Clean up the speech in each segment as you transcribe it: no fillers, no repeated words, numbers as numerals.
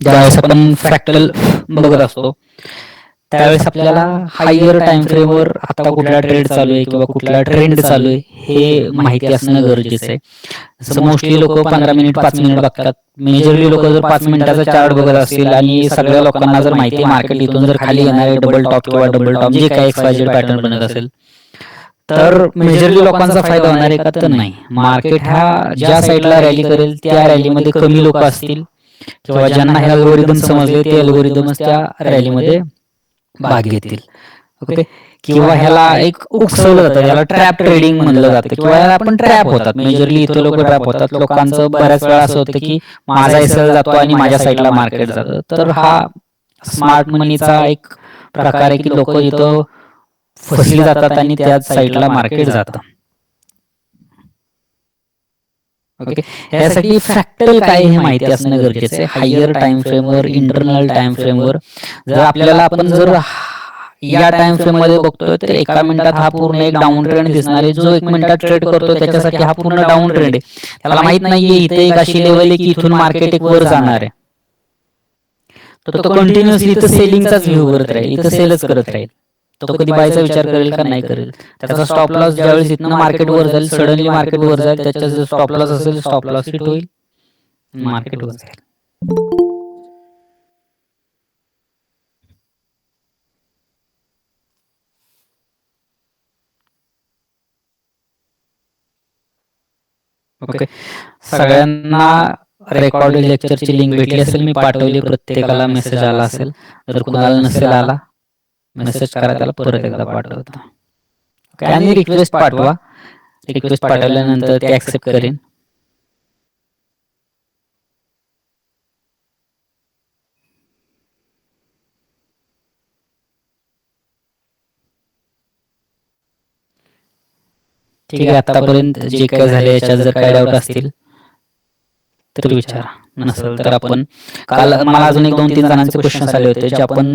ज्यावेळेस आपण फ्रॅक्टल बघत असतो त्यावेळेस आपल्याला हायर टाइम फ्रेमवर आता कुठला ट्रेड चालू आहे किंवा कुठला ट्रेंड चालू आहे हे माहिती असणं गरजेचं आहे. जसं मोस्टली लोक 15 मिनिट 5 मिनिट बघतात. मेजरली लोक जर 5 मिनिटाचा चार्ट बघत असतील आणि सगळ्या लोकांना जर माहिती आहे मार्केट इथून जर खाली येणार आहे डबल टॉप किंवा डबल टॉप जे काही XYZ पॅटर्न बनत असेल तर मेजरली लोकांचा फायदा होणार आहे का तर नाही. मार्केट ह्या ज्या साईडला रॅली करेल त्या रॅलीमध्ये कमी लोक असतील किंवा ज्यांना हे अल्गोरिदम समजले ते अल्गोरिदमच त्या रॅलीमध्ये भाग घेतील. ओके. किंवा ह्याला एक उकसवलं जातं, ह्याला ट्रॅप ट्रेडिंग म्हणलं जातं किंवा याला आपण ट्रॅप होतात. मेजरली इथे लोक ट्रॅप होतात. लोकांचं बऱ्याच वेळा असं होतं की माझा एसएल जातो आणि माझ्या साईडला मार्केट जातं. तर हा स्मार्ट मनीचा एक प्रकार आहे की लोक इथं फसली जातात आणि त्याच साईडला मार्केट जातं. ओके. यासाठी फ्रॅक्टल काय हे माहिती असणं गरजेचं आहे. हायर टाइम फ्रेमवर, इंटरनल टाइम फ्रेमवर जर आपल्याला आपण जर या टाइम फ्रेम मध्ये बघतोय तर एका मिनिटात हा पूर्ण एक डाऊन ट्रेंड दिसणार आहे. जो 1 मिनिटात ट्रेड करतोय त्याच्यासाठी हा पूर्ण डाऊन ट्रेंड आहे. त्याला माहित नाहीये इथे एक अशी लेवल आहे की इथून मार्केट एक वर जाणार आहे. तर तो कंटिन्युअसली इथं सेलिंगचाच व्ह्यू करत राहील, इथं सेलच करत राहील. तो कधी बायचा विचार करेल का नाही करेल. त्याचा स्टॉप लॉस ज्यावेळेस इथनं मार्केट वर जाईल, सडनली मार्केट वर जाईल, त्याचा जो स्टॉप लॉस असेल स्टॉप लॉस हिट होईल, मार्केट वर जाईल. ओके. सगळ्यांना रेकॉर्डेड लेक्चरची लिंक भेटली असेल, मी पाठवली, प्रत्येकाला मेसेज आला असेल. जर कुणाला नसेल आला मेसेज करा, त्याला परत एकदा पाठवतो. आणि रिक्वेस्ट पाठवा. रिक्वेस्ट पाठवल्यानंतर ते ऍक्सेप्ट करेन. ठीक आहे. आतापर्यंत जे काय झाले याच्यात जर काय डाऊट असतील तर विचारा. नसेल तर आपण काल मला अजून एक 2-3 जणांचे क्वेश्चन्स आले होते जे आपण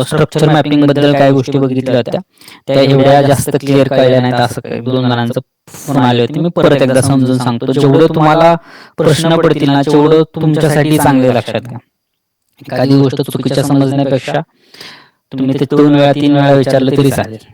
स्ट्रक्चर मॅपिंग बद्दल काही गोष्टी बघितल्या होत्या त्या एवढ्या जास्त क्लिअर कळल्या नाहीत. असं काही 2 जणांचं फोन आले होते. मी परत एकदा समजून सांगतो. जेवढं तुम्हाला प्रश्न पडतील ना तेवढं तुमच्यासाठी चांगले लक्षात घ्या. एखादी गोष्ट चुकीच्या समजण्यापेक्षा तुम्ही ते 2 वेळा 3 वेळा विचारलं तरी चालेल.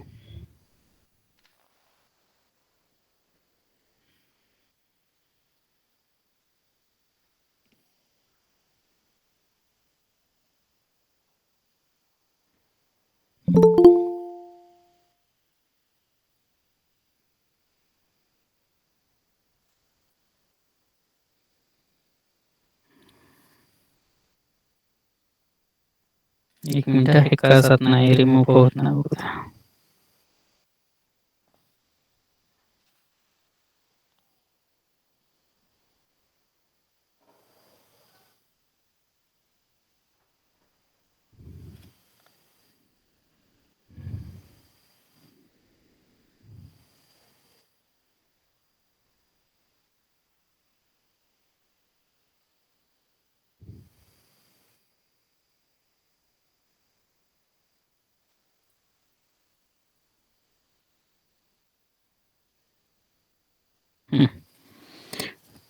एक मिनिट, हे कसत नाही, रिमूव्ह होत नाही.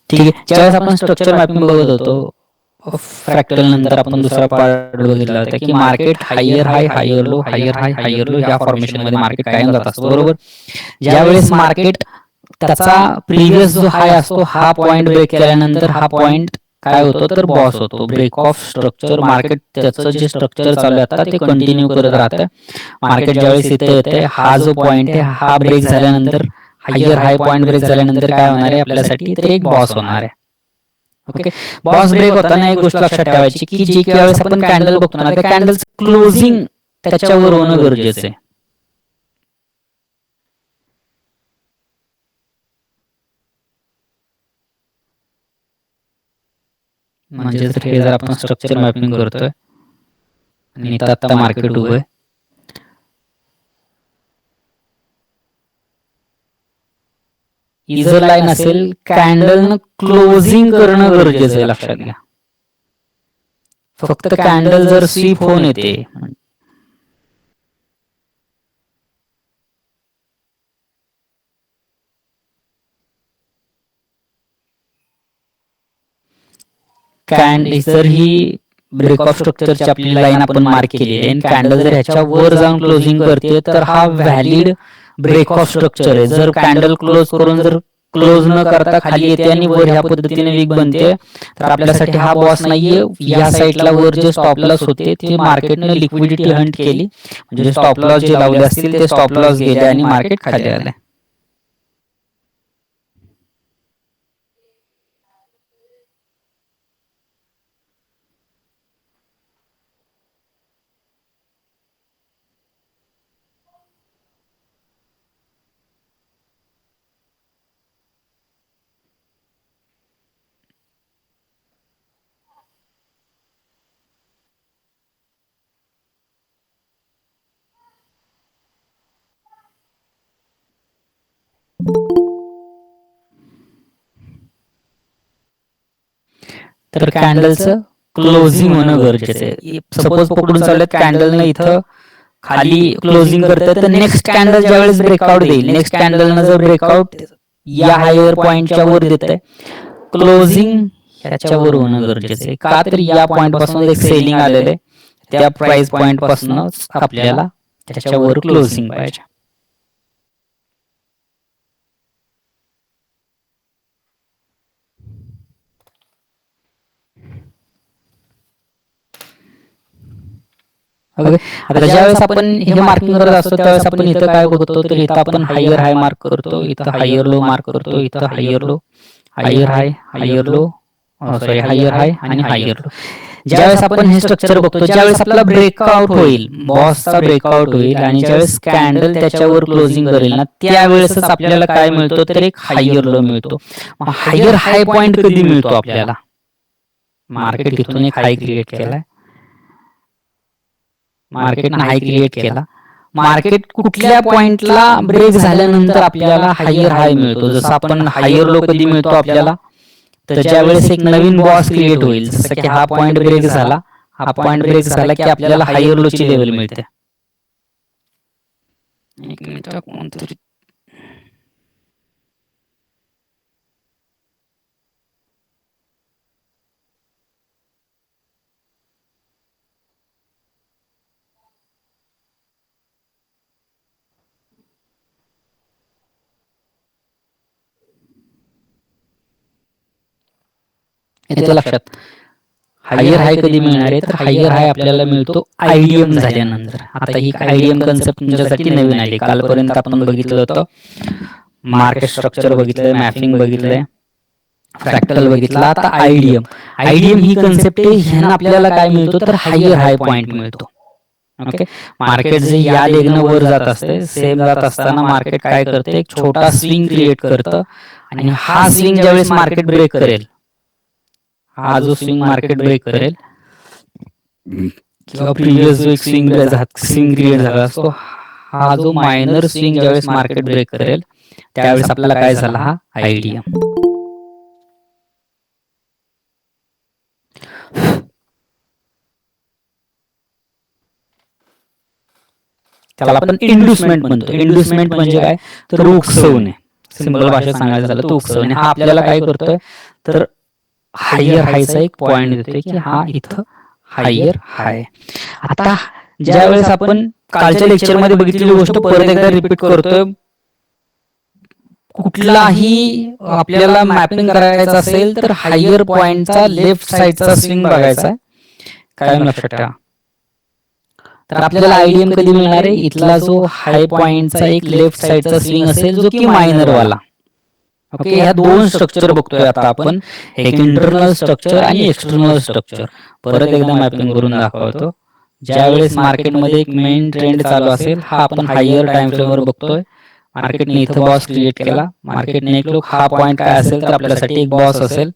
ठीक आहे. ज्यावेळेस आपण स्ट्रक्चर मॅपिंग बघत होतो फ्रॅक्टल नंतर आपण दुसरा पार्ट बघितला होता की मार्केट हायर हाय हायर लो हायर हाय हायर लो या फॉर्मेशन मध्ये मार्केट कायम जात असतं. बरोबर. ज्यावेळेस मार्केट त्याचा प्रिव्हियस जो हाय असतो हा पॉइंट ब्रेक केल्यानंतर हा पॉइंट काय होतो तर बॉस होतो. Break of structure. मार्केट त्याचं जे स्ट्रक्चर चालू आहे आता ते कंटिन्यू करत राहतं. मार्केट ज्यावेळेस इथे येते हा जो पॉइंट आहे हा ब्रेक झाल्यानंतर हायर हाय पॉइंट ब्रेक झाल्यानंतर काय होणार आहे आपल्यासाठी तर एक बॉस होणार आहे. ओके. बॉस ब्रेक होताना एक गोष्ट लक्षात ठेवायची की जी काही वेळेस आपण कॅन्डल बघतो ना त्या कॅन्डलचं क्लोजिंग त्याच्यावर होणं गरजेचं आहे. म्हणजे जर हे जर आपण स्ट्रक्चर मॅपिंग करतोय आणि आता मार्केट उभं आहे ही जर लाईन असेल कॅन्डलनं क्लोजिंग करणं गरजेचं आहे. लक्षात घ्या. फक्त कॅन्डल जर स्वीप होऊन येते जर ही ब्रेकऑफ स्ट्रक्चरची आपली लाईन आपण मार्क केलेली आहे, कॅन्डल जर ह्याच्या वर जाऊन क्लोजिंग करते तर हा व्हॅलिड ब्रेकऑफ स्ट्रक्चर आहे. जर कॅन्डल क्लोज करून जर क्लोज न करता खाली येते आणि वर ह्या पद्धतीने वीक बनते तर आपल्यासाठी हा बॉस नाहीये. या साईडला वर जे स्टॉप लॉस होते ते मार्केटने लिक्विडिटी हंट केली, म्हणजे स्टॉप लॉस जे लावले असतील ते स्टॉप लॉस गेले आणि मार्केट खाली आले. तर कॅन्डलचं क्लोजिंग होणं गरजेचं आहे. सपोज पकडून चालत कॅन्डलनं इथं खाली क्लोजिंग करतं तर नेक्स्ट कॅन्डल ज्यावेळेस ब्रेकआउट देईल, नेक्स्ट कॅन्डलनं जर ब्रेकआउट या हायर पॉईंटच्या वर देत आहे, क्लोजिंग ह्याच्यावर होणं गरजेचं आहे. का तर या पॉईंट पासून एक सेलिंग आलेलं आहे, त्या प्राइस पॉईंट पासूनच आपल्याला त्याच्यावर क्लोजिंग पाहिजे. ओके, आता ज्यावेळेस आपण हे मार्किंग करत असतो त्यावेळेस आपण इथं काय बघतो तर इथं आपण हायर हाय मार्क करतो, इथं हायर लो मार्क करतो, इथं हायर लो, हायर हाय, हायर लो, सॉरी हायर हाय आणि हायर लो. ज्यावेळेस आपण हे स्ट्रक्चर बघतो, ज्यावेळेस आपला ब्रेकआउट होईल, बॉसचा ब्रेकआउट होईल आणि ज्यावेळेस कॅन्डल त्याच्यावर क्लोजिंग करेल ना त्यावेळेसच आपल्याला काय मिळतो तर एक हायर लो मिळतो. हायर हाय पॉइंट कधी मिळतो आपल्याला? मार्केट इथून एक हाय क्रिएट केलाय, मार्केटनं हाय क्रिएट केला, मार्केट कुठल्या पॉइंटला ब्रेक झाल्यानंतर आपल्याला हायर हाय मिळतो. जसं आपण हायर लो कधी मिळतो आपल्याला तर ज्यावेळेस एक नवीन बॉस क्रिएट होईल, जसं की हा पॉइंट ब्रेक झाला, हा पॉइंट ब्रेक झाला की आपल्याला हायर लोची लेवल मिळते. एक मिनिट कोणतरी येते लक्षात. हायर हाय कधी मिळणार आहे तर हायर हाय आपल्याला मिळतो आयडीएम झाल्यानंतर. आता ही आयडीएम कन्सेप्ट तुमच्यासाठी नवीन आली. कालपर्यंत आपण बघितलं होतं मार्केट स्ट्रक्चर बघितलंय, मॅपिंग बघितलंय, फ्रॅक्टल बघितला, आता आयडीएम. आयडीएम ही कन्सेप्ट आहे, ह्यानं आपल्याला काय मिळतो तर हायर हाय पॉइंट मिळतो. ओके, मार्केट जे या लेगनं वर जात असते, सेम जात असताना मार्केट काय करते एक छोटा स्विंग क्रिएट करतं आणि हा स्विंग ज्यावेळेस मार्केट ब्रेक करेल, हा जो स्विंग मार्केट ब्रेक करेल किंवा प्रिव्हियस जो एक स्विंग क्रिएट झाला असतो, हा जो मायनर स्विंग ज्यावेळेस मार्केट ब्रेक करेल त्यावेळेस आपल्याला काय झाला हा आयडीएम. त्याला आपण इंड्युसमेंट म्हणतो. इंड्युसमेंट म्हणजे काय तर उकसवणे, सिंपल भाषेत सांगायचं झालं तर उकसवणे. हा आपल्याला काय करतोय तर हायर हायचा एक पॉइंट देतोय की हा इथं हायर हाय. आता ज्यावेळेस आपण कालच्या लेक्चरमध्ये बघितलेली गोष्ट परत एकदा रिपीट करतोय, कुठलाही आपल्याला मॅपिंग करायचं असेल तर हायर पॉइंटचा लेफ्ट साइडचा स्विंग बघायचा आहे. काय लक्षात ठेवा. तर आपल्याला आयडीएम कधी मिळणार आहे, इथला जो हाय पॉइंटचा एक लेफ्ट साइडचा स्विंग असेल जो की मायनरवाला. ओके, ह्या दोन स्ट्रक्चर बघतोय आता आपण, एक इंटरनल स्ट्रक्चर आणि एक्सटर्नल स्ट्रक्चर. परत एकदा मॅपिंग करून दाखवतो. ज्यावेळेस मार्केटमध्ये एक मेन ट्रेंड चालू असेल, हा आपण हायर टाइम फ्रेमवर बघतोय. मार्केटने इथं बॉस क्रिएट केला, मार्केटने एक लोक हा पॉइंट काय असेल तर आपल्यासाठी एक बॉस असेल.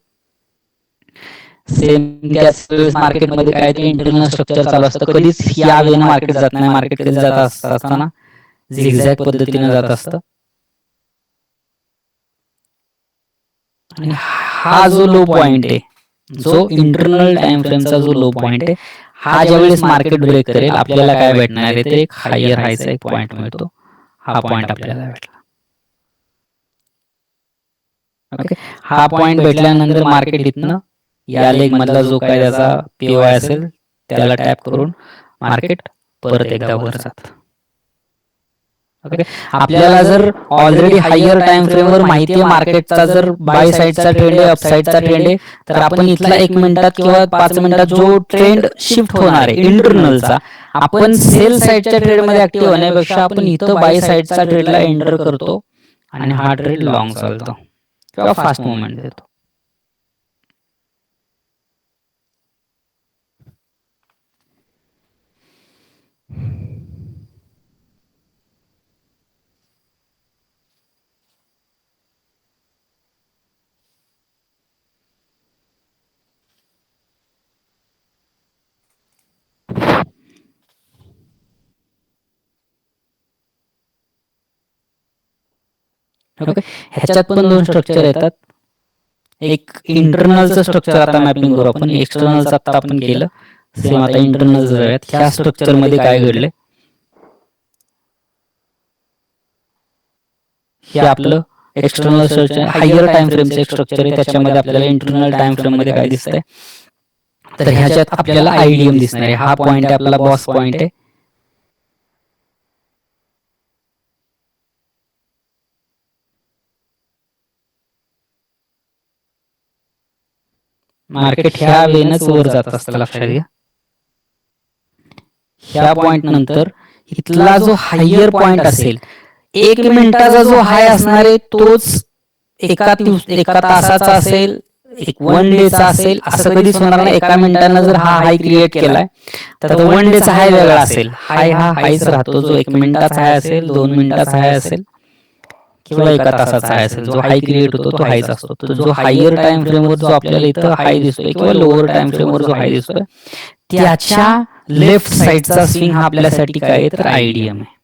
सेम त्याच वेळेस मार्केटमध्ये काहीतरी इंटरनल स्ट्रक्चर चालू असतं. कधीच या वेळेनं मार्केट जात नाही, मार्केट कधी जात असताना झिगझॅग पद्धतीने जात असतं. आणि हा जो लो पॉइंट आहे, जो इंटरनल टाइम फ्रेमचा जो लो पॉइंट आहे, हा ज्यावेळेस मार्केट ब्रेक करेल आपल्याला काय भेटणार आहे तर एक हायर हायचा एक पॉइंट मिळतो. हा पॉइंट आपल्याला भेटला. ओके, हा पॉइंट भेटल्यानंतर मार्केट इथनं या लेग मधला जो काय त्याचा पीवाय असेल त्याला टॅप करून मार्केट परत एकदा वर जात. ओके, आपल्याला जर ऑलरेडी हायर टाइम फ्रेमवर माहिती आहे मार्केटचा जर बाय साईडचा ट्रेंड आहे, अपसाईडचा ट्रेंड आहे, तर आपण इथला 1 मिनिटात किंवा 5 मिनिटात जो ट्रेंड शिफ्ट होणार आहे इंटरनलचा, आपण सेल साईडच्या ट्रेडमध्ये ऍक्टिव्ह होण्यापेक्षा आपण इथं बाय साईडचा ट्रेडला एंटर करतो आणि हा ट्रेड लॉंग चालतो किंवा फास्ट मुवमेंट देतो. ओके, ह्याच्यात पण 2 स्ट्रक्चर येतात. एक इंटरनलचं स्ट्रक्चर आता मॅपिंग करू आपण, एक्सटर्नलचं आता आपण केलं, सेम आता इंटरनल जाऊयात. ह्या स्ट्रक्चरमध्ये काय घडले, हे आपलं एक्सटर्नल स्ट्रक्चर हायर टाइम फ्रेमचं एक स्ट्रक्चर आहे. त्याच्यामध्ये आपल्याला इंटरनल टाइम फ्रेम मध्ये काय दिसतंय, तर ह्याच्यात आपल्याला आयडीएम दिसणार आहे. हा पॉइंट आहे आपला बॉस पॉइंट आहे. मार्केट ह्या वेनच वर जात असतं, लक्षात घ्या. ह्या पॉइंट नंतर इथला जो हायर पॉइंट असेल, 1 मिनिटाचा जो हाय असणार आहे तोच एका तासाचा असेल, एक 1 डेचा असेल, असं कधीच होणार नाही. 1 मिनिटानं जर हा हाय क्रिएट केलाय तर 1 डेचा हाय वेगळा असेल. हाय हा हायच राहतो, जो 1 मिनिटाचा हाय असेल, 2 मिनिटाचा हाय असेल किंवा एका तासाचा हाय असेल, जो हाय क्रिएट होतो तो हायच असतो. तर जो हायर टाइम फ्रेमवर जो आपल्याला इथं हाय दिसतोय किंवा लोअर टाइम फ्रेमवर जो हाय दिसतोय, त्याच्या लेफ्ट साईडचा स्विंग हा आपल्यासाठी काय आहे, तर आयडीएम आहे.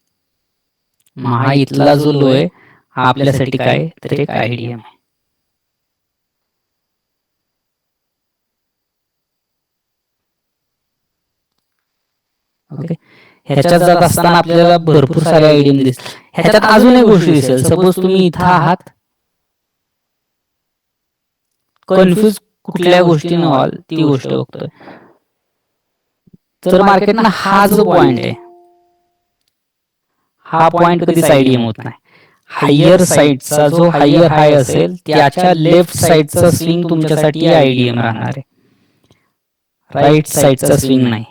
मग हा इथला जो लो आहे हा आपल्यासाठी काय, तर एक आयडीएम आहे. ओके, ह्याच्यात जात असताना आपल्याला भरपूर सारे आयडीएम दिसतात. ह्याच्यात अजून एक गोष्ट दिसेल, सपोज तुम्ही इथं आहात, कन्फ्यूज कुठल्या गोष्टीनं व्हाल ती गोष्ट बघतोय. तर मार्केटनं हा जो पॉइंट आहे, हा पॉइंट कधीच आयडीएम होत नाही. हायर साईडचा जो हायर हाय असेल त्याच्या लेफ्ट साईडचा स्विंग तुमच्यासाठी आयडीएम राहणार आहे, राईट साईडचा स्विंग नाही.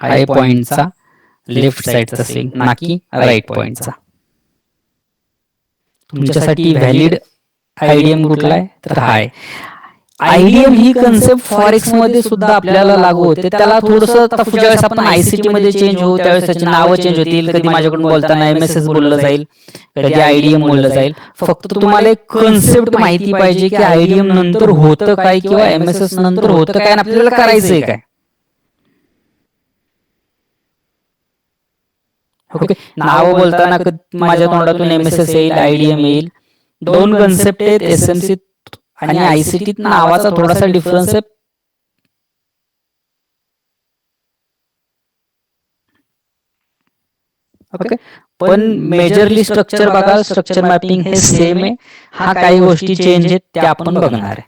हाय पॉइंटचा लेफ्ट साईडचा स्विंग, ना की राईट पॉइंटचा. तुमच्यासाठी व्हॅलिड आयडीएम कुठला आहे, तर हाय. आयडीएम ही कन्सेप्ट फॉरेक्स मध्ये सुद्धा आपल्याला लागू होते. त्याला थोडंसं ज्यावेळेस आपण आयसीटी मध्ये चेंज होऊ त्यावेळेस त्याची नावं चेंज होतील. कधी माझ्याकडून बोलताना एमएसएस बोललं जाईल, कधी आयडीएम बोललं जाईल. फक्त तुम्हाला एक कन्सेप्ट माहिती पाहिजे की आयडीएम नंतर होतं काय किंवा एमएसएस नंतर होतं काय आणि आपल्याला करायचंय काय. ओके, नाव बोलताना माझ्या तोंडातून एमएसएस येईल, आयडीएम येईल. 2 कन्सेप्ट आहेत, एसएमसी आणि आयसीटी नावाचा थोडासा डिफरन्स आहे. ओके, पण मेजरली स्ट्रक्चर बघा, स्ट्रक्चर मॅपिंग हे सेम आहे. हा काही गोष्टी चेंज आहेत त्या आपण बघणार आहे.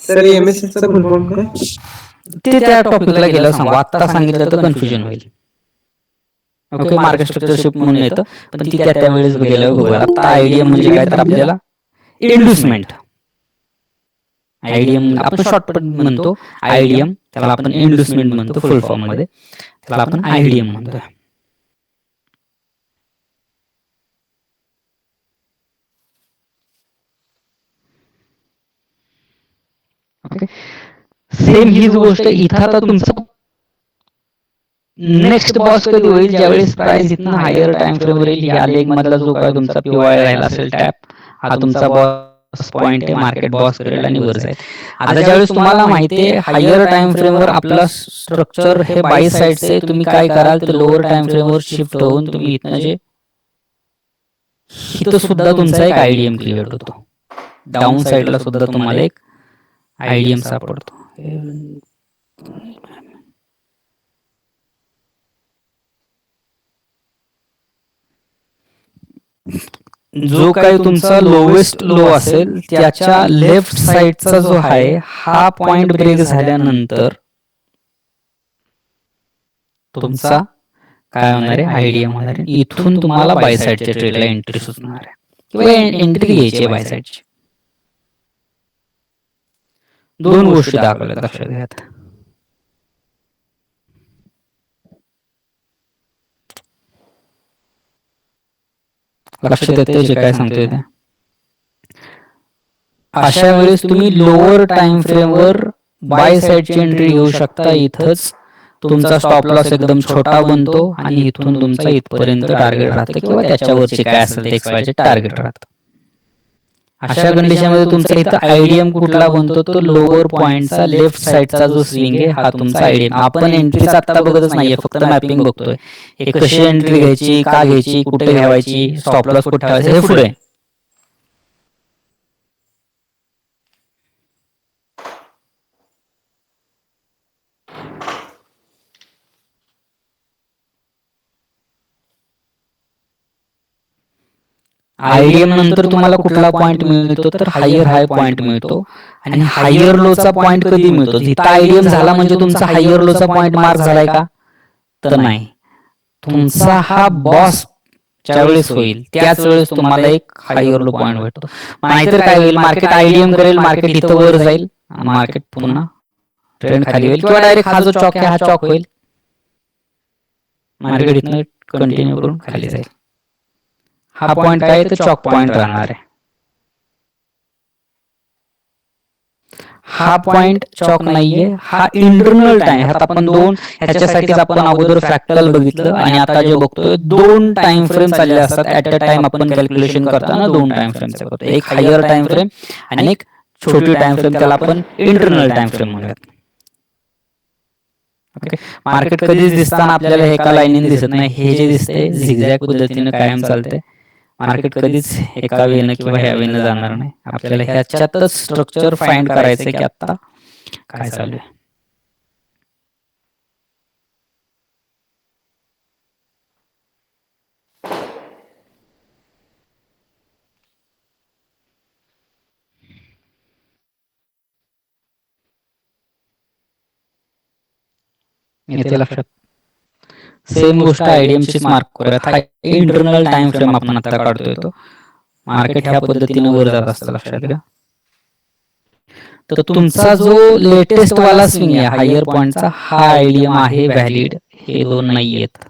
सर एमएसएस चा फुल फॉर्म काय, ते त्या टॉपिकला गेलं सांगू, आता सांगितलं तर कन्फ्युजन होईल. ओके, मार्केट स्ट्रक्चरशिप म्हणून येतं, पण ती त्यावेळेस गेल्यावर बघूया. आता आयडीएम म्हणजे काय, तर आपल्याला इंड्युसमेंट, आयडीएम आपण शॉर्टकट म्हणतो आयडीएम, त्याला आपण इंड्युसमेंट म्हणतो फुल फॉर्म मध्ये, त्याला आपण आयडीएम म्हणतो. ओके, सेम हीच गोष्ट इथं आता तुमचा नेक्स्ट बॉस कधी होईल, ज्यावेळेस प्राइस इथनं हायर टाइम फ्रेम वर येईल. या लेग मधला जो काय तुमचा पीवाय राहिला असेल टॅप, हा तुमचा बॉस पॉइंट आहे. मार्केट बॉस करेल आणि वर जाईल. आता ज्यावेळेस तुम्हाला माहिती आहे हायर टाइम फ्रेमवर आपला स्ट्रक्चर हे बाय साईडचं आहे, तुम्ही काय कराल तर लोअर टाइम फ्रेमवर शिफ्ट होऊन तुम्ही इथनं जे इथं सुद्धा तुमचा एक आयडीएम क्रिएट होतो, डाऊन साईडला सुद्धा तुम्हाला एक आयडीएम सापडतो. जो काही तुमचा लोवेस्ट लो असेल त्याच्या लेफ्ट साइडचा जो आहे हा पॉइंट ब्रेक झाल्यानंतर तुमचा काय होणार आहे, आयडीएम होणार आहे. इथून तुम्हाला बाय साइडच्या ट्रेडला एंट्री सुचणार आहे किंवा एंट्री घ्यायची आहे बाय साइडची. दोन गोष्टी दाखवल्यात लक्षात घ्या. लक्षात येते जे काय सांगतोय ते. अशा वेळेस तुम्ही लोअर टाइम फ्रेमवर बाय साइडची एंट्री घेऊ शकता. इथंच तुमचा स्टॉप लॉस एकदम छोटा बनतो आणि इथून तुमचा इथपर्यंत टार्गेट राहतं किंवा त्याच्यावरचे काय असेल ते एक्सवायचे टार्गेट राहतं. अशा कंडिशनमध्ये तुमचा इथं आयडीएम कुठला बनतो, तो लोअर पॉइंटचा लेफ्ट साइडचा जो स्विंग आहे हा तुमचा आयडीएम. आपण एंट्रीचा आत्ता बघतच नाहीये, फक्त मॅपिंग बघतोय. हे कशी एंट्री घ्यायची, का घ्यायची, कुठे घ्यावायची, स्टॉप लॉस कुठे ठेवायचं, हे पुढे. आयडीएम नंतर तुम्हाला कुठला पॉइंट मिळतो, तर हायर हाय पॉइंट मिळतो. आणि हायर लोचा पॉइंट कधी मिळतो, इथं आयडीएम झाला म्हणजे तुमचा हायर लोचा पॉइंट मार्क झालाय का, तर नाही. तुमचा हा बॉस ज्यावेळेस होईल त्याच वेळेस तुम्हाला एक हायर लो पॉइंट भेटतो. नाहीतर काय होईल, मार्केट आयडीएम करेल, मार्केट इथं वर जाईल, मार्केट पुन्हा ट्रेंड खाली होईल किंवा डायरेक्ट हा जो चॉक आहे हा चॉक होईल, मार्केट इथनं कंटिन्यू करून खाली जाईल. हा पॉइंट काय आहे, तर चॉक पॉइंट राहणार आहे. हा पॉइंट चॉक नाहीये, हा इंटरनल टाइम. ह्यात आपण ह्याच्यासाठीच आपण अगोदर फ्रॅक्टल बघितलं आणि आता जे बघतोय 2 टाइम फ्रेम चालले असतात. ऍट अ टाइम आपण कॅल्क्युलेशन करताना 2 टाइम फ्रेमचे करतो. एक हायर टाइम फ्रेम आणि एक छोटी टाइम फ्रेम, त्याला आपण इंटरनल टाइम फ्रेम म्हणूयात. ओके, मार्केट कधीच दिसताना आपल्याला एका लाईनीने दिसत नाही. हे जे दिसते झिगझॅग पद्धतीने कायम चालते. मार्केट कधीच एका वेनं किंवा ह्या वेनं जाणार नाही. आपल्याला ह्याच्यातच स्ट्रक्चर फाइंड करायचंय की आता काय चालू आहे. येते लक्षात. सेम गोष्ट आयडीएमचीच मार्क करूयात. हा इंटरनल टाइम फ्रेम आपण आता काढतोय. तो मार्केट ह्या पद्धतीने वर जात असतं, लक्षात घ्या. तर तुमचा जो लेटेस्ट वाला स्विंग आहे हायर पॉइंटचा, हा आयडीएम आहे व्हॅलिड. हे दोन नाही आहेत.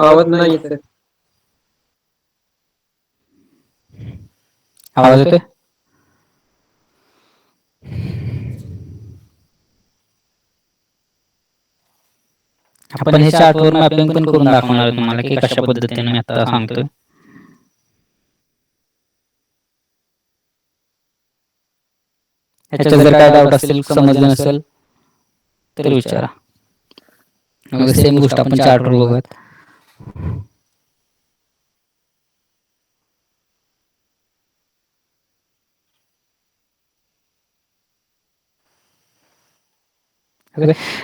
आवाज नाही येत. आवाज येतोय. आपण हे चार्टवर मॅपिंग पण करून दाखवणार आहे तुम्हाला की कशा पद्धतीने मी आता सांगतोय. ह्याच्यात जर काय डाऊट असेल, समजलं नसेल तर विचारा. सेम गोष्ट आपण चार्टवर बघूयात.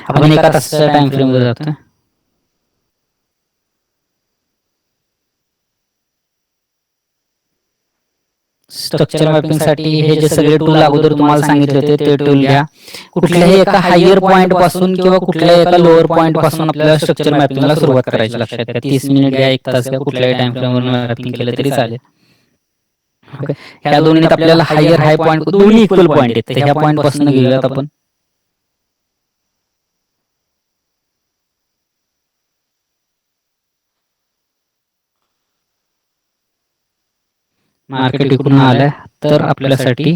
आपण एका तासाच्या टाइम फ्रेम वर जातोय. स्ट्रक्चर मॅपिंग साठी हे जे सगळे टूल अगोदर तुम्हाला सांगितले होते ते टूल घ्या. कुठल्याही एका हायर पॉइंट पासून किंवा कुठल्याही एका लोअर पॉइंट पासून आपल्याला स्ट्रक्चर मॅपिंगला सुरुवात करायची. लक्षात घ्या, 30 मिनिट घ्या, 1 तास घ्या, कुठल्याही टाइम फ्रेमवर मॅपिंग केलं तरी चालेल. ओके, ह्या दोन्हीत आपल्याला हायर हाय पॉइंट, दोन्ही इक्वल पॉइंट आहेत, तर ह्या पॉइंट पासून घेऊयात आपण. मार्केट इकडून आलंय तर आपल्यासाठी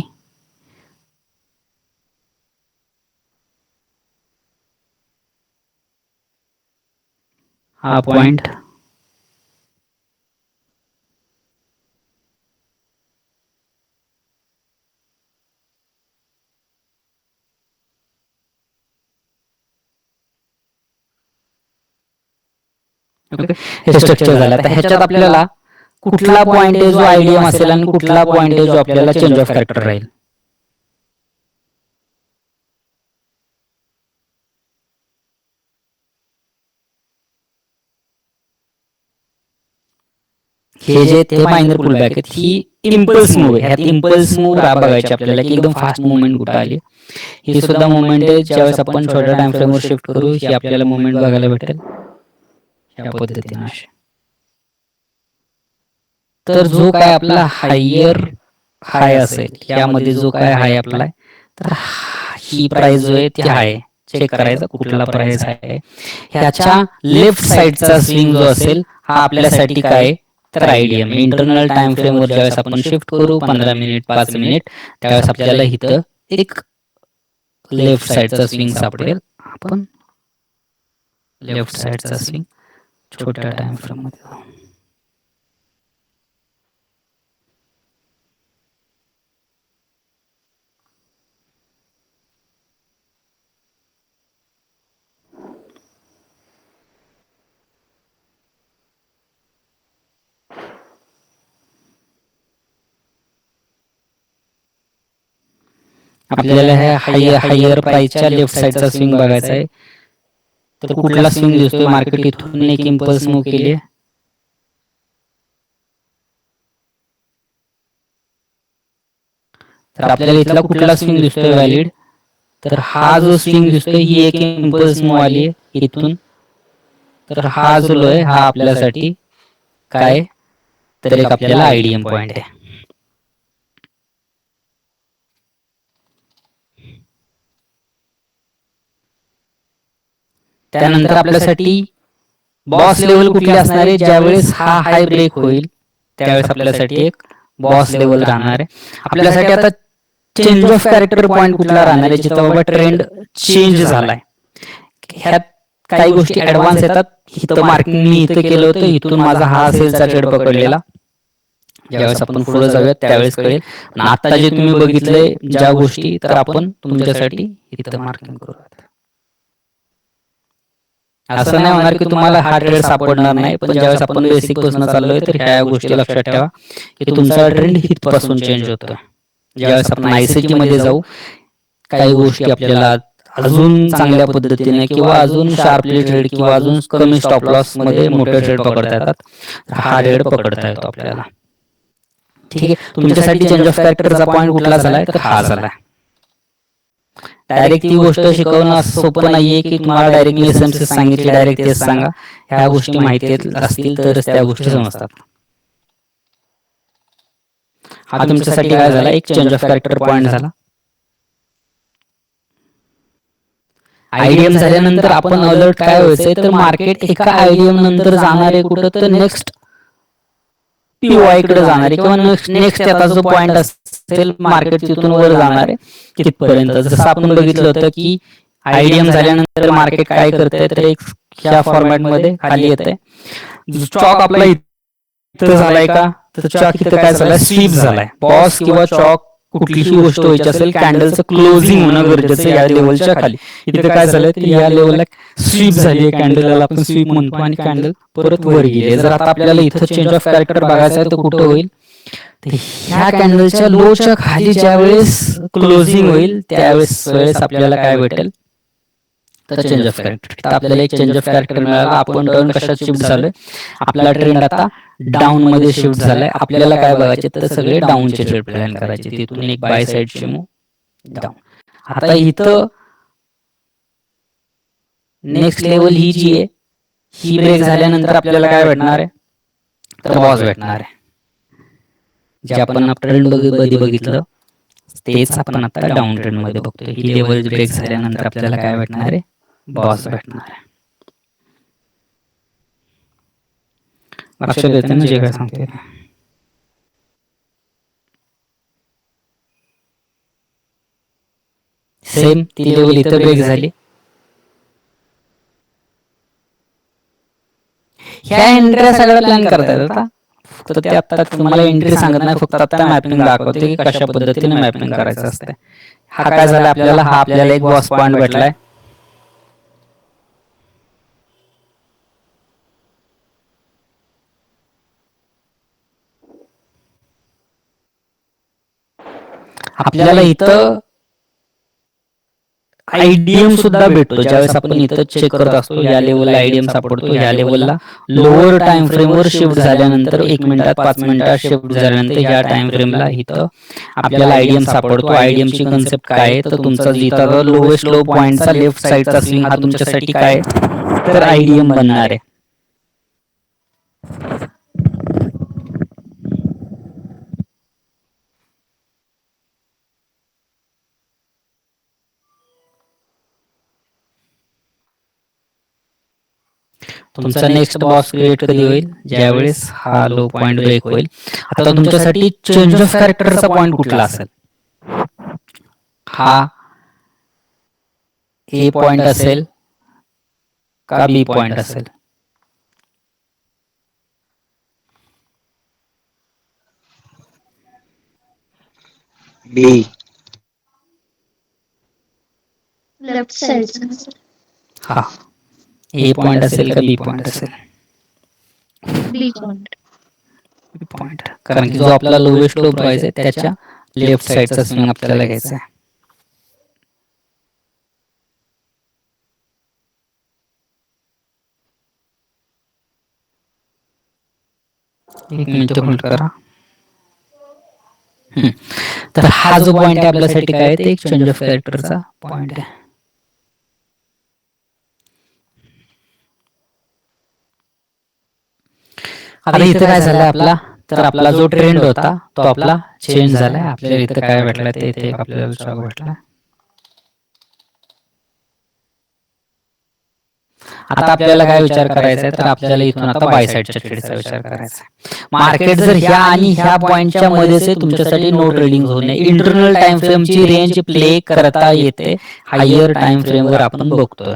हा पॉइंट ओके, हे स्ट्रक्चर झालं. तर ह्याच्यात आपल्याला कुठला पॉईंट आहे जो आयडीएम असेल आणि कुठला पॉईंट आहे जो आपल्याला चेंज ऑफ कॅरेक्टर राहील. हे जे ते मायनर पुलबॅक आहेत ही इम्पल्स मूव्ह आहे. ह्यात इम्पल्स मूव्ह बघायची आपल्याला की एकदम फास्ट मुवमेंट कुठं आली. ही सुद्धा मुवमेंट आहे ज्यावेळेस आपण छोट्या टाइम फ्रेमवर शिफ्ट करू ही आपल्याला मुवमेंट बघायला भेटेल या पद्धतीने अशी. तर जो काय आपला हाय असेल यामध्ये जो काय हाय आपला तर ही प्राइस जो आहे ती हाय चेक करायचा कुठला प्राइस आहे. ह्याच्या लेफ्ट साइडचा स्विंग जो असेल हा आपल्यासाठी काय तर आयडीएम इंटरनल टाइम फ्रेमवर ज्यावेळेस आपण शिफ्ट करू 15 मिनिट 5 मिनिट त्यावेळेस आपल्याला इथं एक लेफ्ट साइडचा स्विंग सापडेल. आपण लेफ्ट साइडचा स्विंग छोट्या टाइम फ्रेम मध्ये आपल्याला ह्या हायर प्राइसच्या लेफ्ट साइडचा स्विंग बघायचा आहे. तर कुठला स्विंग दिसतोय मार्केट इथून एक इम्पल्स मूव्ह केली आहे. तर आपल्याला इथला कुठला स्विंग दिसतोय व्हॅलिड तर हा जो स्विंग दिसतोय ही एक इम्पल्स मूव्ह आली आहे इथून. तर हा जो लो आहे हा आपल्यासाठी काय तर एक आपल्याला आयडीएम पॉइंट आहे. त्यानंतर आपल्यासाठी बॉस लेवल कुठली असणार आहे ज्यावेळेस हा हाय ब्रेक होईल त्यावेळेस आपल्यासाठी एक बॉस लेवल राहणार आहे. आपल्यासाठी आता चेंज ऑफ कॅरेक्टर पॉइंट कुठला राहणार आहे जिथं बाबा ट्रेंड चेंज झालाय. ह्यात काही गोष्टी ऍडव्हान्स येतात. इथं मार्किंग मी इथं केलं होतं इथून माझा हा सेलचा ट्रेड पकडलेला ज्यावेळेस आपण पुढे जाऊयात त्यावेळेस कळेल. आता जे तुम्ही बघितलंय ज्या गोष्टी तर आपण तुमच्यासाठी इथं मार्किंग करूयात. असं नाही होणार की तुम्हाला हा ट्रेड सापडणार नाही पण ज्यावेळेस आपण बेसिक पासून चाललोय तर ह्या गोष्टी लक्षात ठेवा की तुमचा ट्रेंड हितपासून चेंज होतो. ज्यावेळेस आपण आयसीटी मध्ये जाऊ काही गोष्टी आपल्याला अजून चांगल्या पद्धतीने किंवा अजून शार्पली ट्रेड किंवा अजून कमी स्टॉप लॉस मध्ये मोठे ट्रेड पकडता येतात. हा ट्रेड पकडता येतो आपल्याला. ठीक आहे, तुमच्यासाठी चेंज ऑफ कॅरेक्टरचा पॉईंट कुठला झालाय तर हा झालाय. डायरेक्ट ती गोष्ट शिकवणं असं सोपं नाहीये की तुम्हाला डायरेक्ट मी एसएमसी सांगितली डायरेक्ट तेच सांगा. ह्या गोष्टी माहिती असतील तरच त्या गोष्टी समजतात. हा तुमच्यासाठी काय झाला एक चेंज ऑफ कॅरेक्टर पॉईंट झाला. आयडीएम झाल्यानंतर आपण अलर्ट काय व्हायचंय तर मार्केट एका आयडीएम नंतर जाणार आहे कुठं तर नेक्स्ट पीवाय कडे जाणार आहे किंवा नेक्स्ट आता जो पॉईंट असेल मार्केट तिथून वर जाणार आहे तिथपर्यंत. जसं आपण बघितलं होतं की आयडीएम झाल्यानंतर मार्केट काय करतंय तर एक ह्या फॉर्मॅट मध्ये खाली येतंय. स्टॉक आपला इथं झालाय का तर चॉक इथं काय झालाय स्वीप झालाय. बॉस किंवा चॉक कुठलीही गोष्ट व्हायची असेल कॅन्डलचं क्लोजिंग होणं गरजेचं या लेवलच्या खाली. इथं काय झालंय तर या लेवलला स्वीप झाली आहे कॅन्डलला आपण स्वीप म्हणतो आणि कॅन्डल परत वर गेली. जर आता आपल्याला इथं चेंज ऑफ कॅरेक्टर बघायचं आहे तर कुठं होईल ह्या कॅन्डलच्या लोच्या खाली ज्यावेळेस क्लोजिंग होईल त्यावेळेस आपल्याला काय भेटेल तर चेंज ऑफ कॅरेक्टर. तर आपल्याला एक चेंज ऑफ कॅरेक्टर मिळाला. आपण टर्न कशात शिफ्ट झालोय आपला ट्रेंड आता डाऊन मध्ये शिफ्ट झालाय. आपल्याला काय बघायचे तर सगळे डाऊनचे ट्रेड प्लॅन करायचे. तिथून एक बाय साइडचे मूव्ह डाऊन. आता इथं नेक्स्ट लेवल ही जी आहे ही ब्रेक झाल्यानंतर आपल्याला काय भेटणार आहे तर बॉस भेटणार आहे. जे आपण ट्रेंड मध्ये बघितलं तेच आपण आता डाऊन ट्रेंड मध्ये बघतोय. ही लेवल ब्रेक झाल्यानंतर आपल्याला काय भेटणार आहे बॉस भेटणार आहे. लक्षात येते ना जे काय सांगतोय. सेम ती लेवल इथं ब्रेक झाली. ह्या एंट्री सगळ्या प्लॅन करता येतात आता. फक्त ते आता तुम्हाला एंट्री सांगत नाही फक्त आता मॅपिंग दाखवते की कशा पद्धतीने मॅपिंग करायचं असते. हा काय झाला आपल्याला हा आपल्याला एक बॉस पॉइंट भेटलाय. आपल्याला इथं आयडीएम सुद्धा भेटतो. ज्यावेळेस आपण इथं चेक करत असतो या लेवलला आयडीएम सापडतो, ह्या लेवलला लोअर टाइम फ्रेमवर शिफ्ट झाल्यानंतर 1 मिनिटात 5 मिनिटात शिफ्ट झाल्यानंतर ह्या टाइम फ्रेमला इथं आपल्याला आयडीएम सापडतो. आयडीएमची कन्सेप्ट काय आहे तर तुमचा इथं लोवेस्ट लो पॉईंटचा लेफ्ट साईडचा स्विंग हा तुमच्यासाठी काय तर आयडीएम बनणार आहे. तुमचा नेक्स्ट बॉक्स क्रिएट कधी होईल ज्यावेळेस हा लो पॉइंट ब्रेक होईल. आता तुमच्यासाठी चेंज ऑफ कॅरेक्टरचा पॉइंट कुठला असेल? हा ए पॉइंट असेल का बी पॉइंट असेल? बी. लेफ्ट साइड हा ए पॉइंट असेल का बी पॉइंट असेल? बी पॉइंट. बी पॉइंट, कारण की जो आपला लोवेस्ट लो प्राइस आहे त्याच्या लेफ्ट साइडचा स्विंग आपल्याला घ्यायचा आहे. एक मिनिट होल्ड करा. तर हा जो पॉइंट आहे आपल्यासाठी काय आहे ते एक चेंज ऑफ कॅरेक्टरचा पॉइंट आहे. आता इथं काय झालंय आपला तर आपला जो ट्रेंड होता तो आपला चेंज झालाय. आपल्याला इथं काय भेटलं ते इथे आपल्याला स्टॉक भेटला. आता आपल्याला काय विचार करायचा आहे तर आपल्याला इथून आता बाय साइडच्या ट्रेडचा विचार करायचा आहे. मार्केट जर ह्या आणि ह्या पॉइंटच्या मध्येच आहे तुमच्यासाठी नो ट्रेडिंग झोन आहे. इंटरनल टाइम फ्रेमची रेंज प्ले करता येते. हायर टाइम फ्रेमवर आपण बघतोय.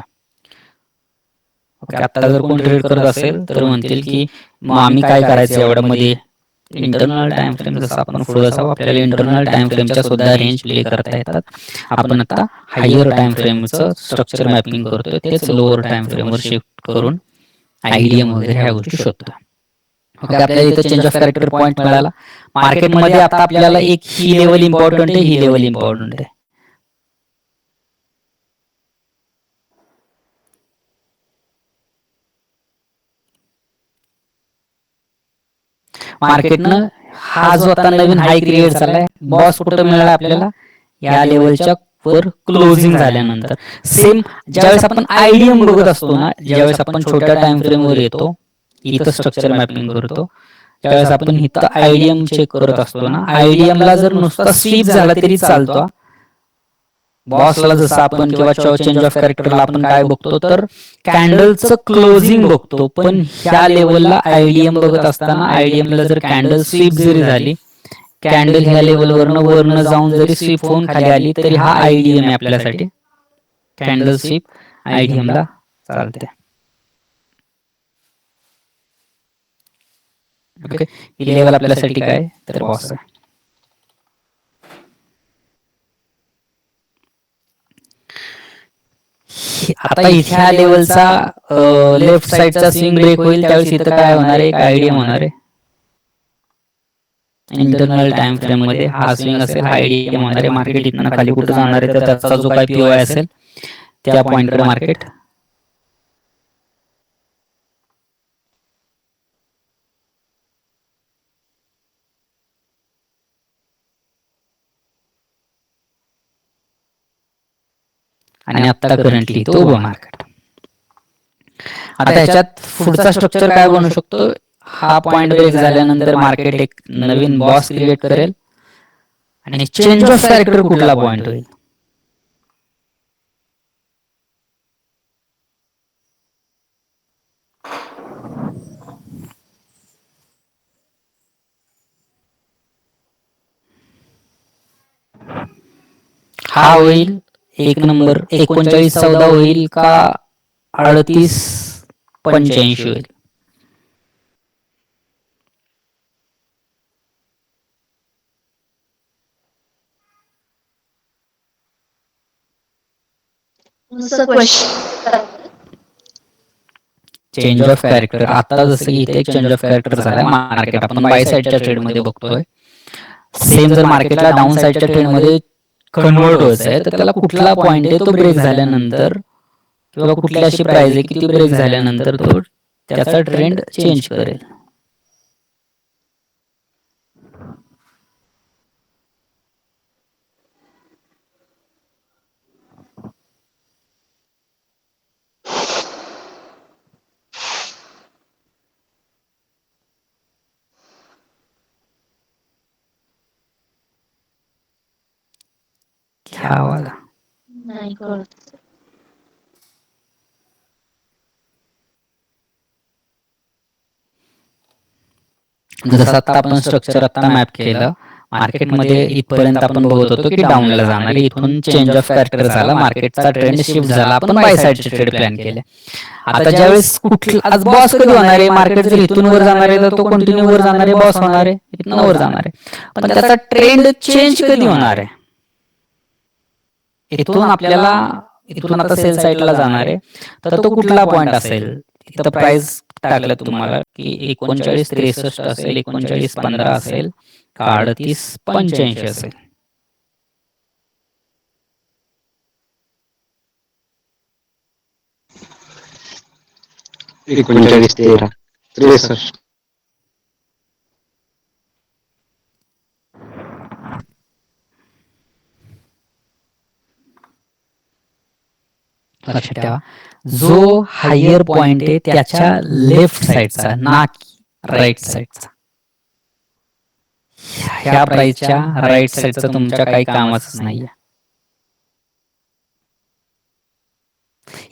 ओके, आता जर कोण ट्रेड करत असेल तर म्हणतील की मग आम्ही काय करायचं एवढ्यामध्ये इंटरनल टाइम फ्रेम जसं आपण पुढे जाऊ आपल्याला इंटरनल टाइम फ्रेमच्या सुद्धा रेंज प्ले करता येतात. आपण आता हायर टाइम फ्रेमचं स्ट्रक्चर मॅपिंग करतोय तेच लोअर टाइम फ्रेमवर शिफ्ट करून आयडीएम वगैरे ह्या गोष्टी शोधतो. ओके, आपल्याला इथं चेंज ऑफ कॅरेक्टर पॉइंट मिळाला. मार्केटमध्ये आता आपल्याला एक ही लेवल इम्पॉर्टंट आहे, ही लेवल इम्पॉर्टंट आहे. मार्केटनं हा जो आता नवीन हाय क्रिएट झालाय बॉस कुठं मिळाला आपल्याला या लेवलच्या वर क्लोजिंग झाल्यानंतर. सेम ज्यावेळेस आपण आयडीएम बघत असतो ना, ज्यावेळेस आपण छोट्या टाइम फ्रेमवर येतो इथं स्ट्रक्चर मॅपिंग करतो त्यावेळेस आपण इथं आयडीएम चेक करत असतो ना, आयडीएमला जर नुसता स्वीप झाला तरी चालतो. बॉसला जसं आपण किंवा चेंज ऑफ कॅरेक्टरला आपण काय बघतो तर कॅन्डलचं क्लोजिंग बघतो. पण ह्या लेवलला आयडीएम बघत असताना आयडीएमला जर कॅन्डल स्वीप जरी झाली, कॅन्डल ह्या लेवलवरनं जाऊन जरी स्वीप होऊन खाली आली तरी हा आयडीएम आहे आपल्यासाठी. कॅन्डल स्वीप आयडीएमला चालते. ओके, ही लेवल आपल्यासाठी काय तर बॉस आहे. आता इथ्या लेवलचा लेफ्ट साइडचा स्विंग ब्रेक होईल त्यावेळेस इथं काय होणार आहे, आयडीएम होणार आहे. इंटरनल टाइम फ्रेम मध्ये हा स्विंग असेल, आयडीएम होणार आहे. मार्केट इथनं खाली कुठे जाणार आहे तर त्याचा जो काही पीओआय असेल त्या पॉइंटकडे मार्केट आणि आता करंटली तो उभं मार्केट. आता ह्याच्यात पुढचा स्ट्रक्चर काय बनू शकतो, हा पॉइंट ब्रेक झाल्यानंतर मार्केट एक नवीन बॉस क्रिएट करेल आणि चेंज ऑफ कॅरेक्टर कुठला पॉइंट होईल. हा होईल 1 नंबर 39-14 होईल का 38-85 होईल. चेंज ऑफ कॅरेक्टर आता जसं की इथे चेंज ऑफ कॅरेक्टर झाला मार्केट आपण बाय साइडच्या ट्रेड मध्ये बघतोय सेम जर मार्केटला डाऊन साईडच्या ट्रेंडमध्ये कन्वर्ट व्हायचं आहे तर त्याला कुठला पॉईंट आहे तो ब्रेक झाल्यानंतर किंवा कुठली अशी प्राइस आहे की ती ब्रेक झाल्यानंतर तो त्याचा ट्रेंड चेंज करेल. क्या वाला नाही कळत. जसं आता आपण स्ट्रक्चर आता मॅप केलं, मार्केटमध्ये इथपर्यंत आपण बघत होतो की डाऊनला जाणार, इथून चेंज ऑफ कॅरेक्टर झाला, मार्केटचा ट्रेंड शिफ्ट झाला, आपण बाय साईडचे ट्रेड प्लॅन केले. आता ज्यावेळेस आज बॉस कधी होणार आहे, मार्केट जर इथून वर जाणार आहे तर तो कंटिन्यू वर जाणार आहे, बॉस होणार आहे, इथून वर जाणार आहे, पण त्याचा ट्रेंड चेंज कधी होणार आहे? इथून आता सेल साईडला जाणार आहे तर तो कुठला पॉइंट असेल? इथं प्राइस टाकलं तुम्हाला की 39.63 असेल, 39.15 असेल, 38.85 असेल. एकोणचाळीस 13 63. लक्षात ठेवा, जो हायर पॉइंट आहे त्याच्या लेफ्ट साइडचा, ना की राईट साइडचा. ह्या प्राइसच्या राईट साइडचा तुमच्या काही कामाचंच नाहीये.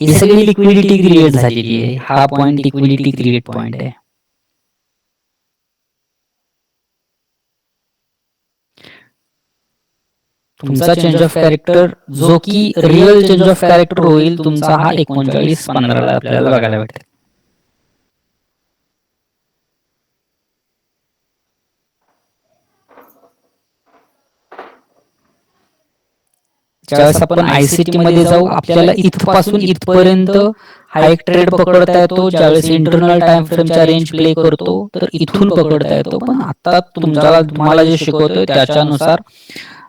ही सगळी लिक्विडिटी क्रिएट झालेली आहे. हा पॉइंट लिक्विडिटी क्रिएट पॉइंट आहे. तुमचा चेंज ऑफ कॅरेक्टर जो की रिअल चेंज ऑफ कॅरेक्टर होईल तुमचा हा 39.15 आपल्याला बघायला भेटेल. ज्यावेळेस आपण आयसीटी मध्ये जाऊ आपल्याला इथपासून इथपर्यंत हा एक ट्रेड पकडता येतो. ज्यावेळेस इंटरनल टाइम फ्रेमच्या रेंज प्ले करतो तर इथून पकडता येतो. पण आता तुम्हाला जे शिकवतोय त्याच्यानुसार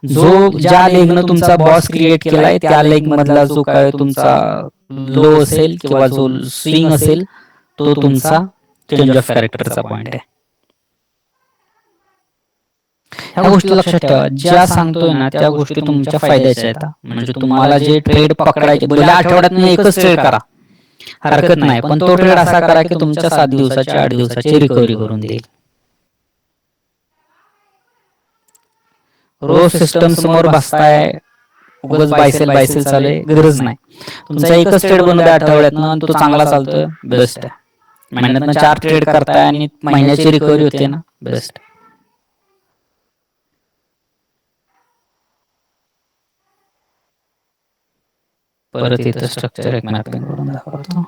ज्या लेगनं तुमचा बॉस क्रिएट केलाय त्या लेग मधला जो काय तुमचा लो असेल किंवा जो स्विंग असेल तो तुमचा चेंज ऑफ कॅरेक्टरचा पॉइंट आहे. ह्या गोष्टी लक्षात ठेवा. ज्या सांगतोय ना त्या गोष्टी तुमच्या फायद्याच्या आहेत. म्हणजे तुम्हाला जे ट्रेड पकडायचे भले आठवड्यात एकच ट्रेड करा हरकत नाही, पण तो ट्रेड असा करा की तुमच्या 7 दिवसाची 8 दिवसाची रिकव्हरी करून देईल. रोज सिस्टम समोर बसताय उगाच बायसेल चालू आहे गरज नाही. तुमचा एकच ट्रेड बनवलाय आठवड्यातनं तो चांगला चालतोय बेस्ट आहे. महिन्यातनं 4 ट्रेड करताय आणि महिन्याची रिकव्हरी होते ना बेस्ट. परत इथं स्ट्रक्चर एक मॅपिंग करून दाखवतो.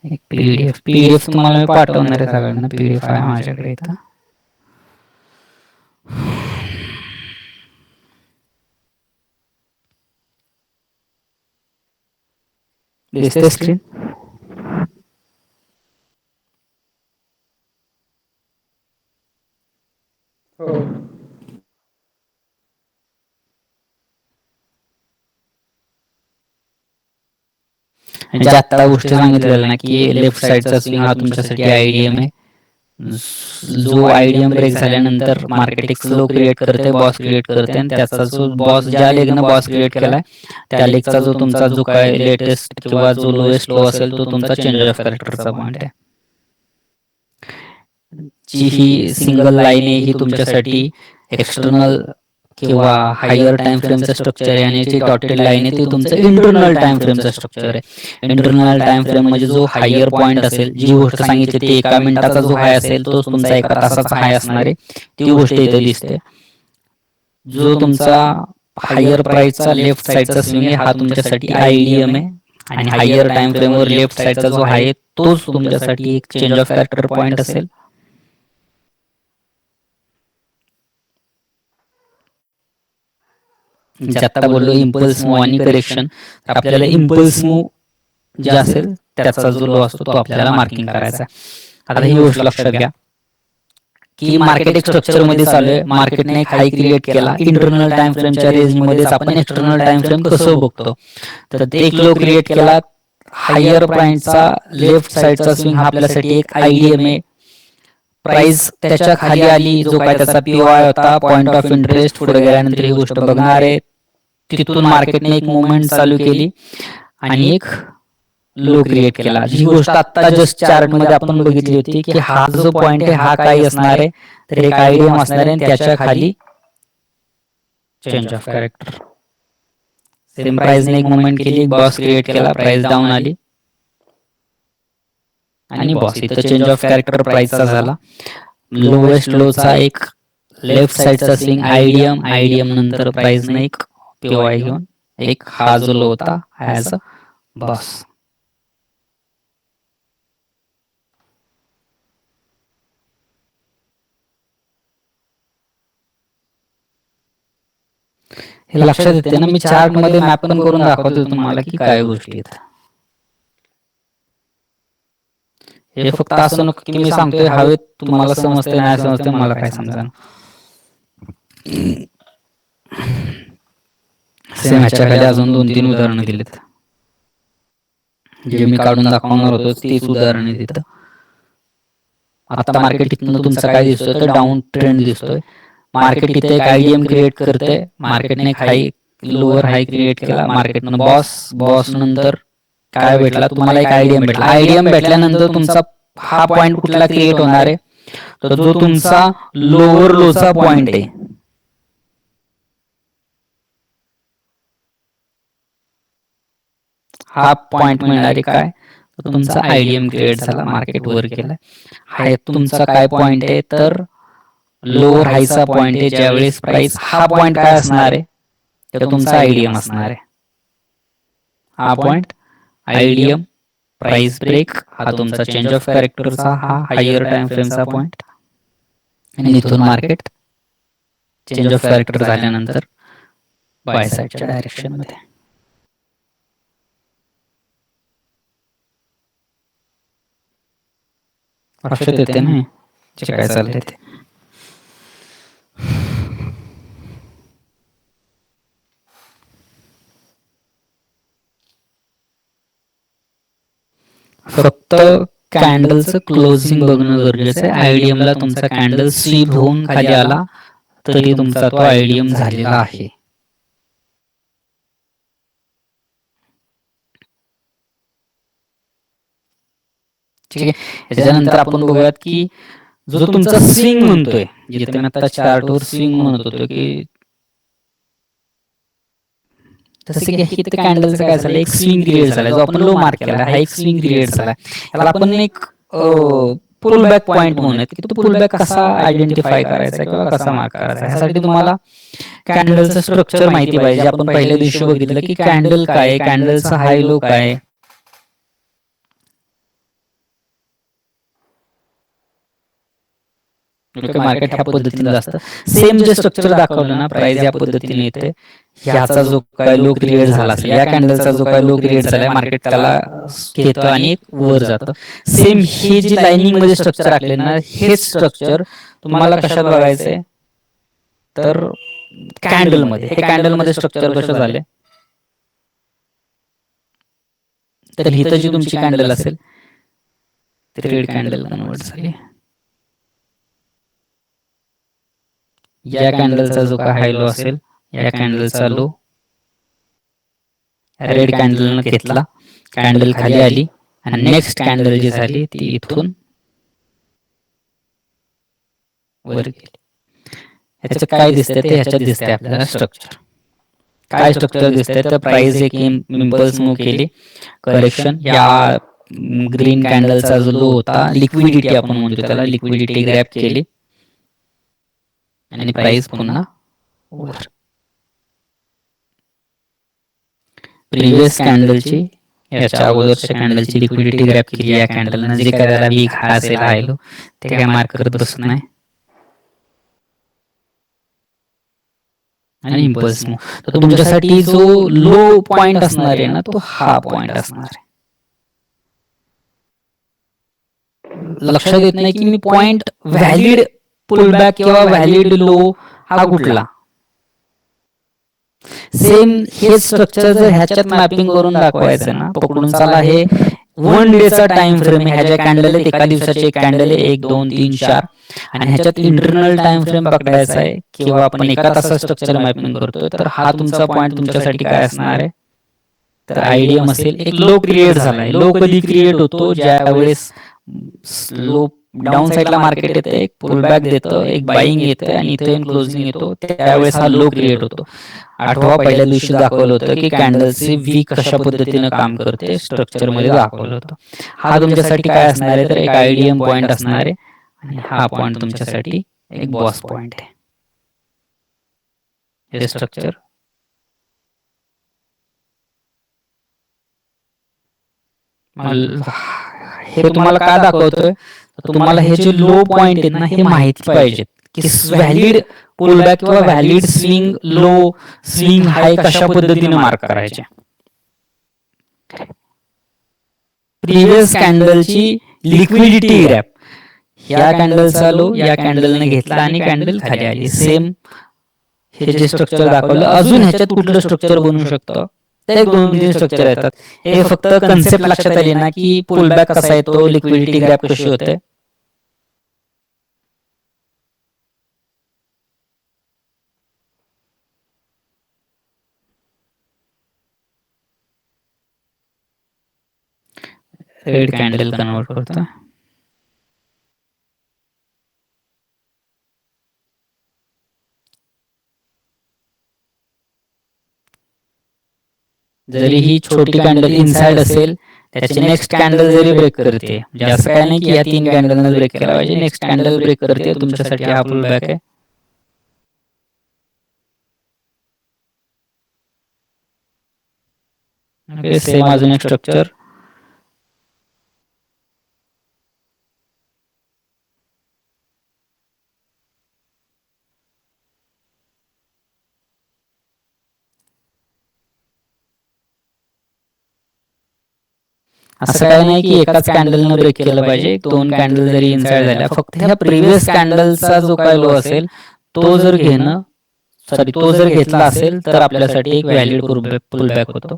एक पीडीएफ तुम्हाला मी पाठवणार आहे सगळ्यांना. पीडीएफ आहे माझ्याकडे इथं. दिसते स्क्रीन? हो. म्हणजे आता गोष्टी सांगितलेल्या ना की लेफ्ट साइडचा स्विंग हा तुमच्यासाठी आयडीएम आहे. जो आयडीएम ब्रेक झाल्यानंतर मार्केट एक स्लो क्रिएट करते, बॉस क्रिएट करते आणि त्याचा जो बॉस ज्या लेगनं बॉस क्रिएट केलाय त्या लेगचा जो तुमचा जो काय लेटेस्ट किंवा जो लोएस्ट लो असेल तो तुमचा चेंज ऑफ कॅरेक्टरचा पॉइंट आहे. जी ही सिंगल लाईन आहे ही तुमच्यासाठी एक्सटर्नल किंवा हायर टाइम फ्रेमचं स्ट्रक्चर आहे आणि जी डॉटेड लाईन आहे ती तुमचं इंटरनल टाइम फ्रेमचं स्ट्रक्चर आहे. इंटरनल टाइम फ्रेम म्हणजे जो हायर पॉइंट असेल, जी गोष्ट सांगितली ती 1 मिनिटाचा जो हाय असेल तो तुमचा 1 तासाचा हाय असणार आहे, ती गोष्ट इथे दिसते. जो तुमचा हायर प्राइसचा लेफ्ट साइडचा स्विंग आहे हा तुमच्यासाठी आयडीएम आहे आणि हायर टाइम फ्रेमवर लेफ्ट साइडचा जो आहे तोच तुमच्यासाठी एक चेंज ऑफ कॅरेक्टर पॉइंट असेल. जे आता बोललो इम्पल्स मूव्ह आणि करेक्शन, तर आपल्याला इम्पल्स मूव्ह जे असेल त्याचा जो लो असतो तो आपल्याला मार्किंग करायचा. आता ही गोष्ट लक्षात घ्या की मार्केट एक स्ट्रक्चर मध्ये चालू आहे, मार्केटने एक हाय क्रिएट केला, इंटरनल टाइम फ्रेमच्या रेंज मध्येच आपण एक्सटर्नल टाइम फ्रेम कसं बघतो, तर ते एक लो क्रिएट केला, हायर प्राइसचा लेफ्ट साइडचा स्विंग हा आपल्यासाठी एक आयडीएम आहे, प्राइस त्याच्या खाली आली, जो काय त्याचा पीओआय होता, पॉइंट ऑफ इंटरेस्ट, पुढे गेल्यानंतर ही गोष्ट बघणार आहे, तिथून मार्केटने एक मुवमेंट चालू केली आणि एक लो क्रिएट केला. ही गोष्ट आता जस्ट चार्ट मध्ये आपण बघितली होती की हा जो पॉइंट आहे हा काय असणार आहे, तर एक आयडीएम असणार आहे आणि त्याच्या खाली चेंज ऑफ कॅरेक्टर. सेम प्राइसने एक मुवमेंट केली, एक बॉस क्रिएट केला, प्राइस डाऊन आली आणि बॉस इथं चेंज ऑफ कॅरेक्टर प्राइसचा झाला, लोएस्ट लोचा एक लेफ्ट साइडचा स्विंग आयडीएम नंतर प्राइसने एक पीओआय घेऊन एक हा जो लो होता ॲज अ बॉस. हे लक्षात येते ना, मी चार्ट मध्ये मॅप पण करून दाखवतो तुम्हाला की काय गोष्टी आहेत. हे फक्त असं नको की मी सांगतोय हवेत तुम्हाला समजते नाही समजते मला काय समजा. सेम ह्याच्या खाली अजून 2-3 उदाहरणं दिलीत, जे मी काढून दाखवणार होतो तीच उदाहरणं तिथं. आता मार्केट इथनं तुमचं काय दिसतोय तर डाऊन ट्रेंड दिसतोय. मार्केट इथे एक आयडीएम क्रिएट करते, मार्केटने एक हाय लोअर हाय क्रिएट केला, मार्केटनं बॉस नंतर काय भेटला तुम्हाला, एक आयडीएम भेटला. आयडीएम भेटल्यानंतर तुमचा हा पॉइंट कुठला क्रिएट होणार आहे, तर जो तुमचा लोअर लोचा पॉइंट आहे, हा पॉइंट मिळणार आहे काय, तर तुमचा आयडीएम क्रिएट झाला, मार्केट वर केलाय. हाय तुमचा काय पॉइंट आहे, तर लोअर हायचा पॉइंट आहे. ज्यावेळेस प्राइस हा पॉइंट काय असणार आहे, तर तुमचा आयडीएम असणार आहे. हा पॉइंट आयडीएम प्राइस ब्रेक हा तुमचा चेंज ऑफ कॅरेक्टरचा हा हायर टाइम फ्रेमचा पॉइंट आणि इथून मार्केट चेंज ऑफ कॅरेक्टर झाल्यानंतर बाय साइडच्या डायरेक्शन मध्ये. लक्षात येते ना जे काय चाललंय ते. फक्त कॅन्डलचं क्लोजिंग बघणं गरजेचं आहे. आयडीएमला तुमचा कॅन्डल स्वीप होऊन खाली आला तरी तुमचा तो आयडीएम झालेला आहे. ठीक आहे. याच्यानंतर आपण बघूयात की जो तुमचा स्विंग म्हणतोय, जिथे मी आता चार्टवर स्विंग म्हणत होतो की जसं की इथे कॅन्डलचं काय झालं, एक स्विंग क्रिएट झाला, जो आपण लो मार्क केला हा एक स्विंग क्रिएट झाला. त्याला आपण एक पुल बॅक पॉईंट म्हणूयात की तो पुल बॅक कसा आयडेंटिफाय करायचा किंवा कसा मार्क करायचा. ह्यासाठी तुम्हाला कॅन्डलचं स्ट्रक्चर माहिती पाहिजे. आपण पहिल्या दिवशी बघितलं की कॅन्डल काय आहे, कॅन्डलचा हाय लो काय आहे. मार्केट ह्या पद्धतीने असतं. सेम जे स्ट्रक्चर दाखवलं ना, प्राइस या पद्धतीने येते. ह्याचा जो काय लो क्रिएट झाला असेल, या कॅन्डलचा जो काय लो क्रिएट झालाय, मार्केट त्याला घेतं आणि वर जातं. सेम हे जे लाइनिंग मध्ये स्ट्रक्चर आखले ना, हेच स्ट्रक्चर तुम्हाला कशात बघायचंय, तर कॅन्डल मध्ये. हे कॅन्डल मध्ये स्ट्रक्चर कसं झाले, तर इथं जी तुमची कॅन्डल असेल ती रेड कॅन्डल कन्वर्ट झाली. या कॅन्डलचा जो काय हाय लो असेल, या कॅन्डलचा लो रेड कॅन्डलनं घेतला, कॅन्डल खाली आली आणि नेक्स्ट कॅन्डल जी झाली ती इथून वर गेली. ह्याच्यात काय दिसतंय ते ह्याच्यात दिसतंय आपल्याला स्ट्रक्चर. काय स्ट्रक्चर दिसतंय, तर प्राइस एक इम्पल्स मूव्ह केली, करेक्शन. या ग्रीन कॅन्डलचा जो लो होता, लिक्विडिटी आपण म्हणतो त्याला, लिक्विडिटी ग्रॅब केली आणि प्राइस पुन्हा वर. प्रिव्हियस कॅन्डलची, याच्या अगोदरच्या कॅन्डलची लिक्विडिटी ग्रॅब केली या कॅन्डलनं. जे काय त्याला वीक हाय असेल हाय लो ते काय मार्क करत बसत नाही आणि इम्पल्स मूव्ह. तर तुमच्यासाठी जो लो पॉइंट असणार आहे ना, तो हा पॉइंट असणार आहे. लक्षात येत नाही की मी पॉइंट व्हॅलिड पुलबॅक किंवा व्हॅलिड लो हा कुठला. सेम हे स्ट्रक्चर जर ह्याच्यात मॅपिंग करून दाखवायचं ना, पकडून चला हे 1 डेचा टाइम फ्रेम आहे, ह्याच्या कॅन्डल आहेत, एका दिवसाचे कॅन्डल आहे 1 2 3 4 आणि ह्याच्यात इंटरनल टाइम फ्रेम पकडायचा आहे किंवा आपण एका तासात स्ट्रक्चर मॅपिंग करतोय, तर हा तुमचा पॉइंट तुमच्यासाठी काय असणार आहे. तर आयडियम असेल एक लो क्रिएट झालाय. लो कधी क्रिएट होतो, ज्या वेळेस लो डाऊन साईडला मार्केट येतं, एक पुलबॅक देतं, एक बाईंग येतं आणि इथे क्लोजिंग येतो, त्यावेळेस हा लो क्रिएट होतो. आठवा पहिल्या दिवशी दाखवलं होतं की कॅन्डलचे वीक कशा पद्धतीनं काम करते स्ट्रक्चर मध्ये दाखवलं होतं. हा तुमच्यासाठी काय असणार आहे, तर एक आयडियम पॉइंट असणार आहे आणि हा पॉइंट तुमच्यासाठी एक बॉस पॉइंट आहे. हे स्ट्रक्चर हे तुम्हाला का दाखवतोय, तुम्हाला हे जे लो पॉइंट आहेत ना हे माहिती पाहिजेत की व्हॅलिड पुलबॅक किंवा व्हॅलिड स्विंग लो स्विंग हाय कशा पद्धतीने मार्क करायचे. प्रिव्हियस कॅन्डलची लिक्विडिटी ग्रॅप, या कॅन्डलचा लो या कॅन्डलने घेतला आणि कॅन्डल खाली आली. सेम हे जे स्ट्रक्चर दाखवलं, अजून ह्याच्यात कुठलं स्ट्रक्चर बनू शकतं, ते 2-3 स्ट्रक्चर येतात. हे फक्त कन्सेप्ट लक्षात आली ना की पुलबॅक कसा येतो, लिक्विडिटी ग्रॅप कशी होते. रेड कॅन्डल कन्वर्ट करतो. जरी ही छोटी कॅन्डल इनसाइड असेल, त्याची नेक्स्ट कॅन्डल जरी ब्रेक करते, म्हणजे असं काय नाही की या 3 कॅन्डलने ब्रेक केला पाहिजे, नेक्स्ट कॅन्डल ब्रेक करते, तुमच्यासाठी हा पुलबॅक आहे. सेम अजून एक स्ट्रक्चर. असं काही नाही की एकाच कॅन्डलनं ब्रेक केलं पाहिजे, 2 कॅन्डल जरी इनसाइड झाल्या, फक्त ह्या प्रिव्हियस कॅन्डलचा जो काय लो असेल तो जर तो जर घेतला असेल तर आपल्यासाठी एक व्हॅलिड पुलबॅक होतो.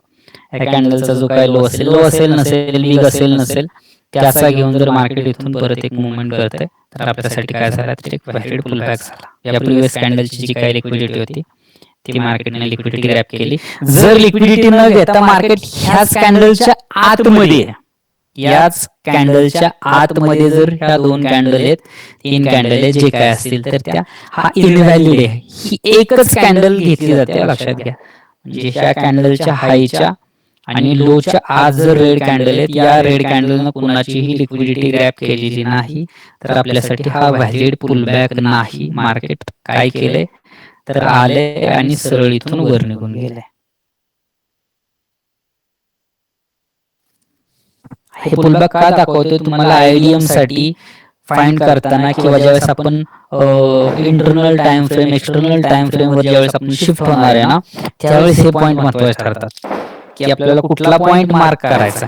या कॅन्डलचा जो काय लो असेल नसेल वीक असेल नसेल, त्याचा घेऊन जर मार्केट इथून परत एक मुवमेंट करते तर आपल्यासाठी काय झाला, तर एक व्हॅलिड पुलबॅक झाला. या प्रिव्हियस कॅन्डलची जी काही लिक्विडिटी होती ती मार्केटने लिक्विडिटी ग्रॅप केली. जर लिक्विडिटी न घेता मार्केट ह्याच कॅन्डलच्या आतमध्ये, याच कॅन्डलच्या आतमध्ये जर ह्या 2 कॅन्डल आहेत 3 कॅन्डल आहेत जे काय असतील, तर त्या हा इनव्हॅलिड आहे. ही एकच कॅन्डल घेतली जाते, लक्षात घ्या. म्हणजे ह्या कॅन्डलच्या हायच्या आणि लोच्या आत जर रेड कॅन्डल आहेत, या रेड कॅन्डलनं कुणाचीही लिक्विडिटी ग्रॅप केलेली नाही, तर आपल्यासाठी हा व्हॅलिड पुलबॅक नाही. मार्केट काय केलंय, तर आले आणि सरळ इथून वर निघून गेले. हे पुलबॅक का दाखवतोय तुम्हाला, आयडियम साठी फाइंड करताना किंवा ज्यावेळेस आपण internal time frame external time frame वर ज्यावेळेस आपण शिफ्ट होणार आहे ना, त्यावेळेस हे पॉइंट महत्वाचे ठरतात की आपल्याला कुठला पॉइंट मार्क करायचा.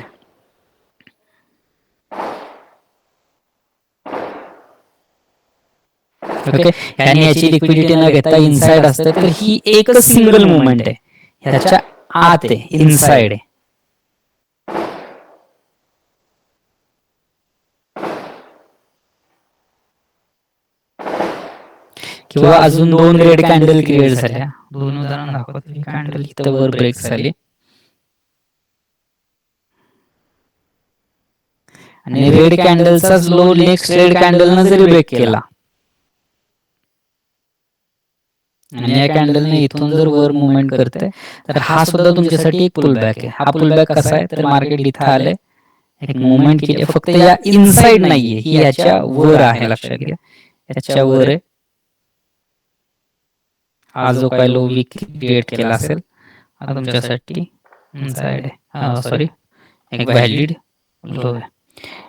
ओके, याने याची लिक्विडिटी न घेता इनसाइड असते, तर ही एकच सिंगल मुवमेंट आहे, ह्याच्या आत आहे, इनसाइड आहे. किंवा अजून 2 रेड कॅन्डल क्रिएट झाल्या, 2 उदाहरण दाखवतो. कॅन्डल इथं वर ब्रेक झाली आणि रेड कॅन्डलचाच लो नेक्स्ट रेड कॅन्डलनं जरी ब्रेक केला आणि या कॅन्डलने इथून जर वर मुवमेंट करते, तर हा सुद्धा तुमच्यासाठी एक पुलबॅक आहे. हा पुलबॅक कसा आहे, तर मार्केट इथं आलंय, एक मुवमेंट केली, फक्त या इनसाइड नाहीये, ही याच्या वर आहे, लक्षात घ्या, याच्या वर आहे. हा जो काय लो वीक क्रिएट केला असेल हा तुमच्यासाठी इनसाइड आहे, सॉरी एक व्हॅलिड लो आहे.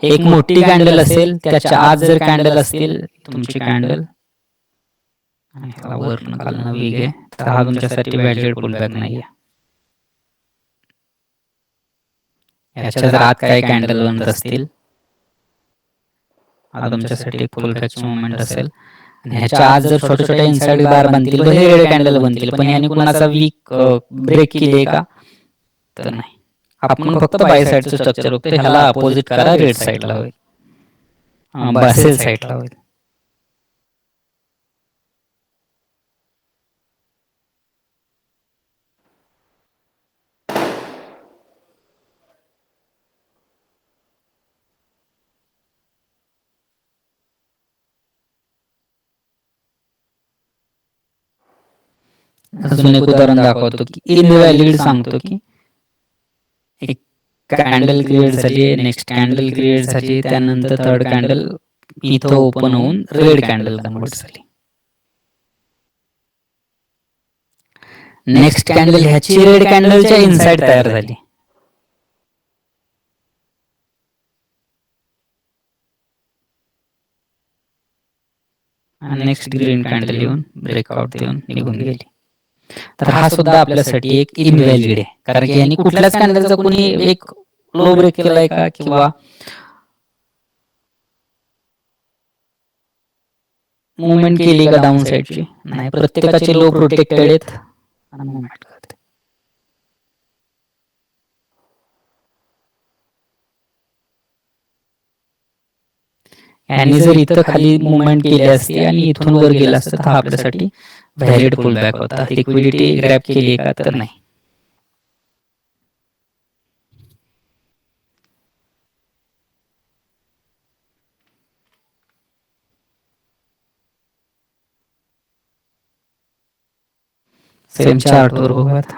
एक मोठी कॅन्डल असेल, त्याच्या आत जर कॅन्डल असतील तुमची कॅन्डल आणि ह्याला वरनं खालनं वीक आहे, तर हा तुमच्यासाठी व्हॅलिड पुलबॅक नाहीये. ह्याच्या जर आत काही कॅन्डल बनत असतील हा तुमच्यासाठी एक फुल फॅक्स मुवमेंट असेल. आणि ह्याच्या आज जर छोट्या छोट्या इनसाइड बार बनतील, भले रेड कॅन्डल बनतील, पण याने कुणाचा वीक ब्रेक केली का? तर नाही. आपण फक्त बाय साईडचं स्ट्रक्चर बघतो, ह्याला अपोजिट करा, रेड साईडला होईल, सेल साईडला होईल. अजून एक उदाहरण दाखवतो की इनव्हॅलिड सांगतो की एक कॅन्डल क्रिएट झाली, नेक्स्ट कॅन्डल क्रिएट झाली, त्यानंतर थर्ड कॅन्डल इथं ओपन होऊन रेड कॅन्डल कन्वर्ट झाली. नेक्स्ट कॅन्डल ह्याची रेड कॅन्डलच्या इनसाइड तयार झाली. आणि नेक्स्ट ग्रीन कॅन्डल येऊन ब्रेकआउट देऊन निघून गेली. तर हा सुद्धा आपल्यासाठी एक इनव्हॅलिड आहे, कारण की यांनी कुठल्याच कॅन्डलचा कोणी एक लो ब्रेक केलाय का किंवा मुवमेंट केली का डाऊन साईडची? नाही, प्रत्येकाचे लो प्रोटेक्टेड आहेत आणि मुवमेंट करते. यांनी जर इथं खाली मुवमेंट केली असती आणि इथून वर गेला असतं तर हा आपल्यासाठी व्हॅलिड पुलबॅक होता. लिक्विडिटी ग्रॅब केली का? तर नाही. सेम चार्टवर बघूयात.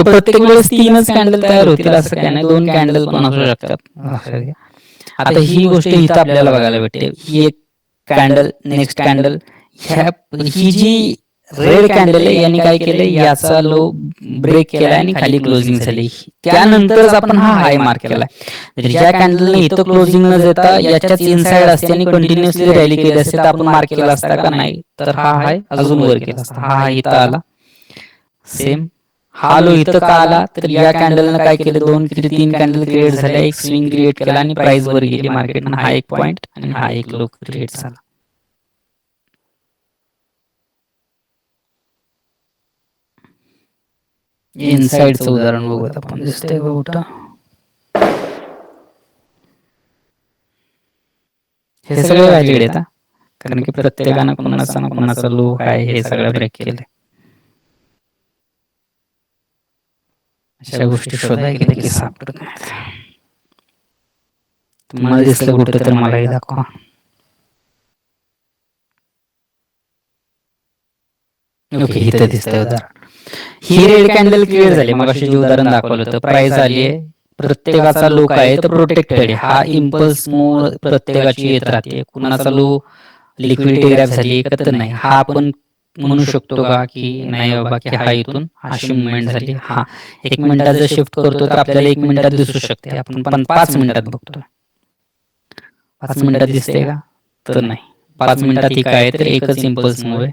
प्रत्येक वेळेस 3च कॅन्डल तयार होतील असं काय नाही, 2 कॅन्डल पण असू शकतात. आता ही गोष्ट इथं आपल्याला बघायला भेटते. ही एक कॅन्डल, नेक्स्ट कॅन्डल, ही जी रेड कॅन्डल आहे यांनी काय केलं, याचा लो ब्रेक केला आणि खाली क्लोजिंग झाली. त्यानंतरच आपण हा हाय मार्क केलाय. ज्या कॅन्डलने इथं क्लोजिंग न देता याच्याच इनसाइड असते आणि कंटिन्युअसली रॅली केली असते तर आपण मार्क केला असता का? नाही. तर हा हाय अजून वर केला असता. हा इथं आला. सेम हा लो इथं का आला? तर या कॅन्डलनं काय केलं, 2-3 कॅन्डल क्रिएट झाल्या, एक स्विंग क्रिएट केला आणि प्राइस वर गेली मार्केटनं. हा एक पॉईंट आणि हा एक लो क्रिएट झाला. इनसाइडचं उदाहरण बघूयात आपण. दिसतंय का कुठं? हे सगळे व्हॅलिड आहेत, कारण की प्रत्येकानं कोणाचा ना कोणाचा लो काय हे सगळं ब्रेक केलंय. अशा गोष्टी शोधा गेल्या की सापडत नाहीत. तुम्हाला दिसलं कुठं तर मलाही दाखवा. ओके, इथं दिसतंय उदाहरण. ही रेड कॅन्डल क्लिअर झाली. मग अशी जे उदाहरण दाखवलं होतं, प्राइस आली आहे, प्रत्येकाचा लो काय आहे तर प्रोटेक्टेड आहे. हा इम्पल्स मूव्ह प्रत्येकाची येत राहते. कुणाचा लो लिक्विडिटी ग्रॅब झाली का? तर नाही. हा आपण म्हणू शकतो का की नाही बाबा की हा इथून अशी मुवमेंट झाली? हा 1 मिनिटात जर शिफ्ट करतो तर आपल्याला 1 मिनिटात दिसू शकते. आपण 5 मिनिटात बघतोय. 5 मिनिटात दिसते का? तर नाही. 5 मिनिटात ही काय तर एकच इम्पल्स मूव्ह आहे.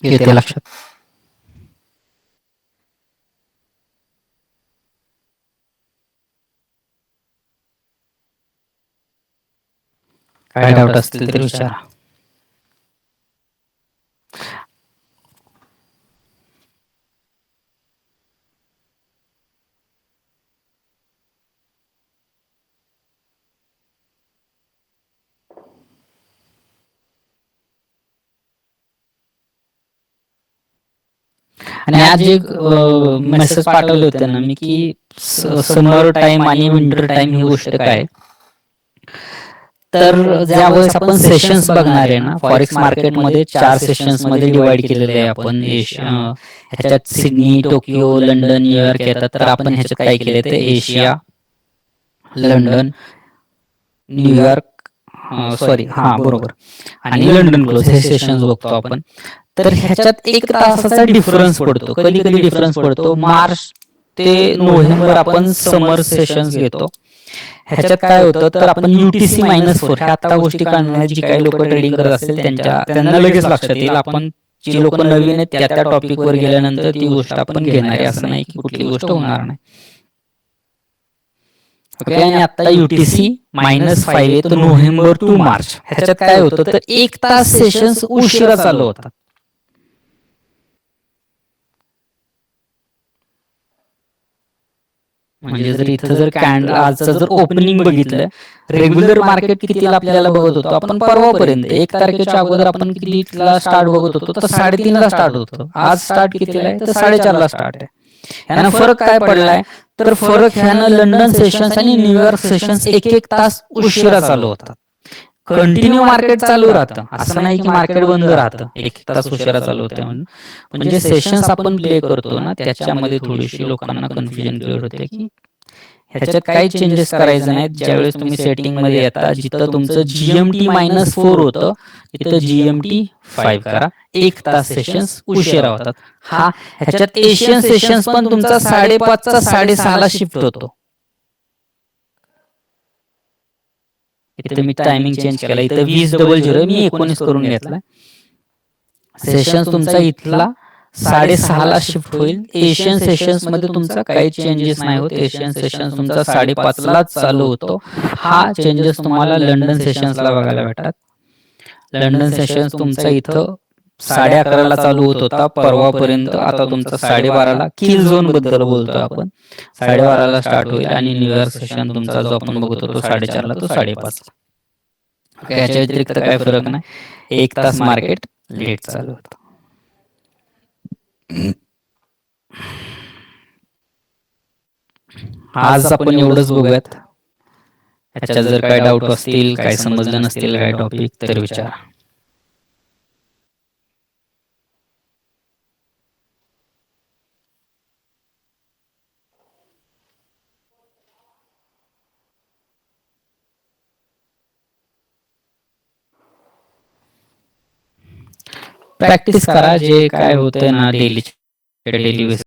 येते लक्षात. काय डाऊट असतील तर विचारा. आणि आज एक मेसेज पाठवले होते ना मी की समर टाइम आणि विंटर टाइम ही गोष्ट काय आहे. तर ज्यावेळेस आपण सेशन्स बघणार आहे ना, फॉरेक्स मार्केटमध्ये 4 सेशन्स मध्ये डिवाइड केलेले आहे आपण. ह्याच्यात सिडनी, टोकियो, लंडन, न्यूयॉर्क येतात. तर आपण ह्याच्यात काय केले ते एशिया, लंडन, न्यूयॉर्क, सॉरी बरोबर, आणि लंडन क्लोज हे सेशन्स बघतो आपण. तर ह्याच्यात 1 तासाचा डिफरन्स पडतो. कधी कधी डिफरन्स पडतो. मार्च ते नोव्हेंबर आपण समर सेशन्स घेतो. ह्याच्यात काय होतं तर आपण UTC -4 ह्या आता गोष्टी कळणार, जी काही लोक ट्रेडिंग करत असतील त्यांना लगेच लक्षात येईल. आपण जी लोक नवीन आहेत त्या टॉपिक वर गेल्यानंतर ती गोष्ट आपण घेणार आहे, असं नाही की कुठली गोष्ट होणार नाही. ओके, आणि आता UTC -5 आहे, तर नोव्हेंबर टू मार्च. ह्याच्यात काय होतं तर 1 तास सेशन्स उशिरा चालू होतात. म्हणजे जर इथं जर कॅन्डल आजचं जर ओपनिंग बघितलं, रेग्युलर मार्केट कितीला आपल्याला बघत होतो आपण परवापर्यंत 1 तारखेच्या अगोदर आपण कितीला स्टार्ट बघत होतो तर 3:30ला स्टार्ट होतं. आज स्टार्ट कितीला आहे तर 4:30ला स्टार्ट आहे. ह्यानं फरक काय पडलाय तर फरक ह्यानं लंडन सेशन्स आणि न्यूयॉर्क सेशन्स 1 तास उशिरा चालू होतात. कंटिन्यू मार्केट चालू राहतं, असं नाही की मार्केट बंद राहतं 1 तास उशिरा चालू होते म्हणून. म्हणजे सेशन्स आपण प्ले करतो ना त्याच्यामध्ये थोडीशी लोकांना कन्फ्युजन क्लिअर होते की ह्याच्यात काही चेंजेस करायचे नाहीत. ज्यावेळेस तुम्ही सेटिंग मध्ये येता, जिथं तुमचं GMT -4 होतं तिथं GMT 5 करा. 1 तास सेशन्स उशिरा होतात. ह्याच्यात एशियन सेशन्स पण तुमचा 5:30चा 6:30ला शिफ्ट होतो. इथे मी टायमिंग चेंज केला. इथं 20:00 मी 19 करून घेतला. सेशन्स तुमचा इथला 6:30ला शिफ्ट होईल. एशियन सेशन्स मध्ये तुमचा काही चेंजेस नाही होत. एशियन सेशन्स तुमचा 5:30लाच चालू होतो. हा चेंजेस तुम्हाला लंडन सेशन्सला बघायला भेटतात. लंडन सेशन्स तुमचा इथं 11:30ला चालू होत होता परवापर्यंत, आता तुमचा 12:30ला किल झोन बद्दल बोलतो आपण. 12:30ला स्टार्ट होईल आणि न्यूयॉर्क सेशन तुमचा जो आपण बघत होतो 4:30ला तो 5:30ला. याच्या व्यतिरिक्त काय फरक नाही. 1 तास मार्केट लेट चालू होतं. आज आपण एवढंच बघूयात. ह्याच्यात जर काय डाऊट असतील, काय समजलं नसतील काय टॉपिक तर विचारा. प्रॅक्टिस करा. जे काय होतंय ना डेली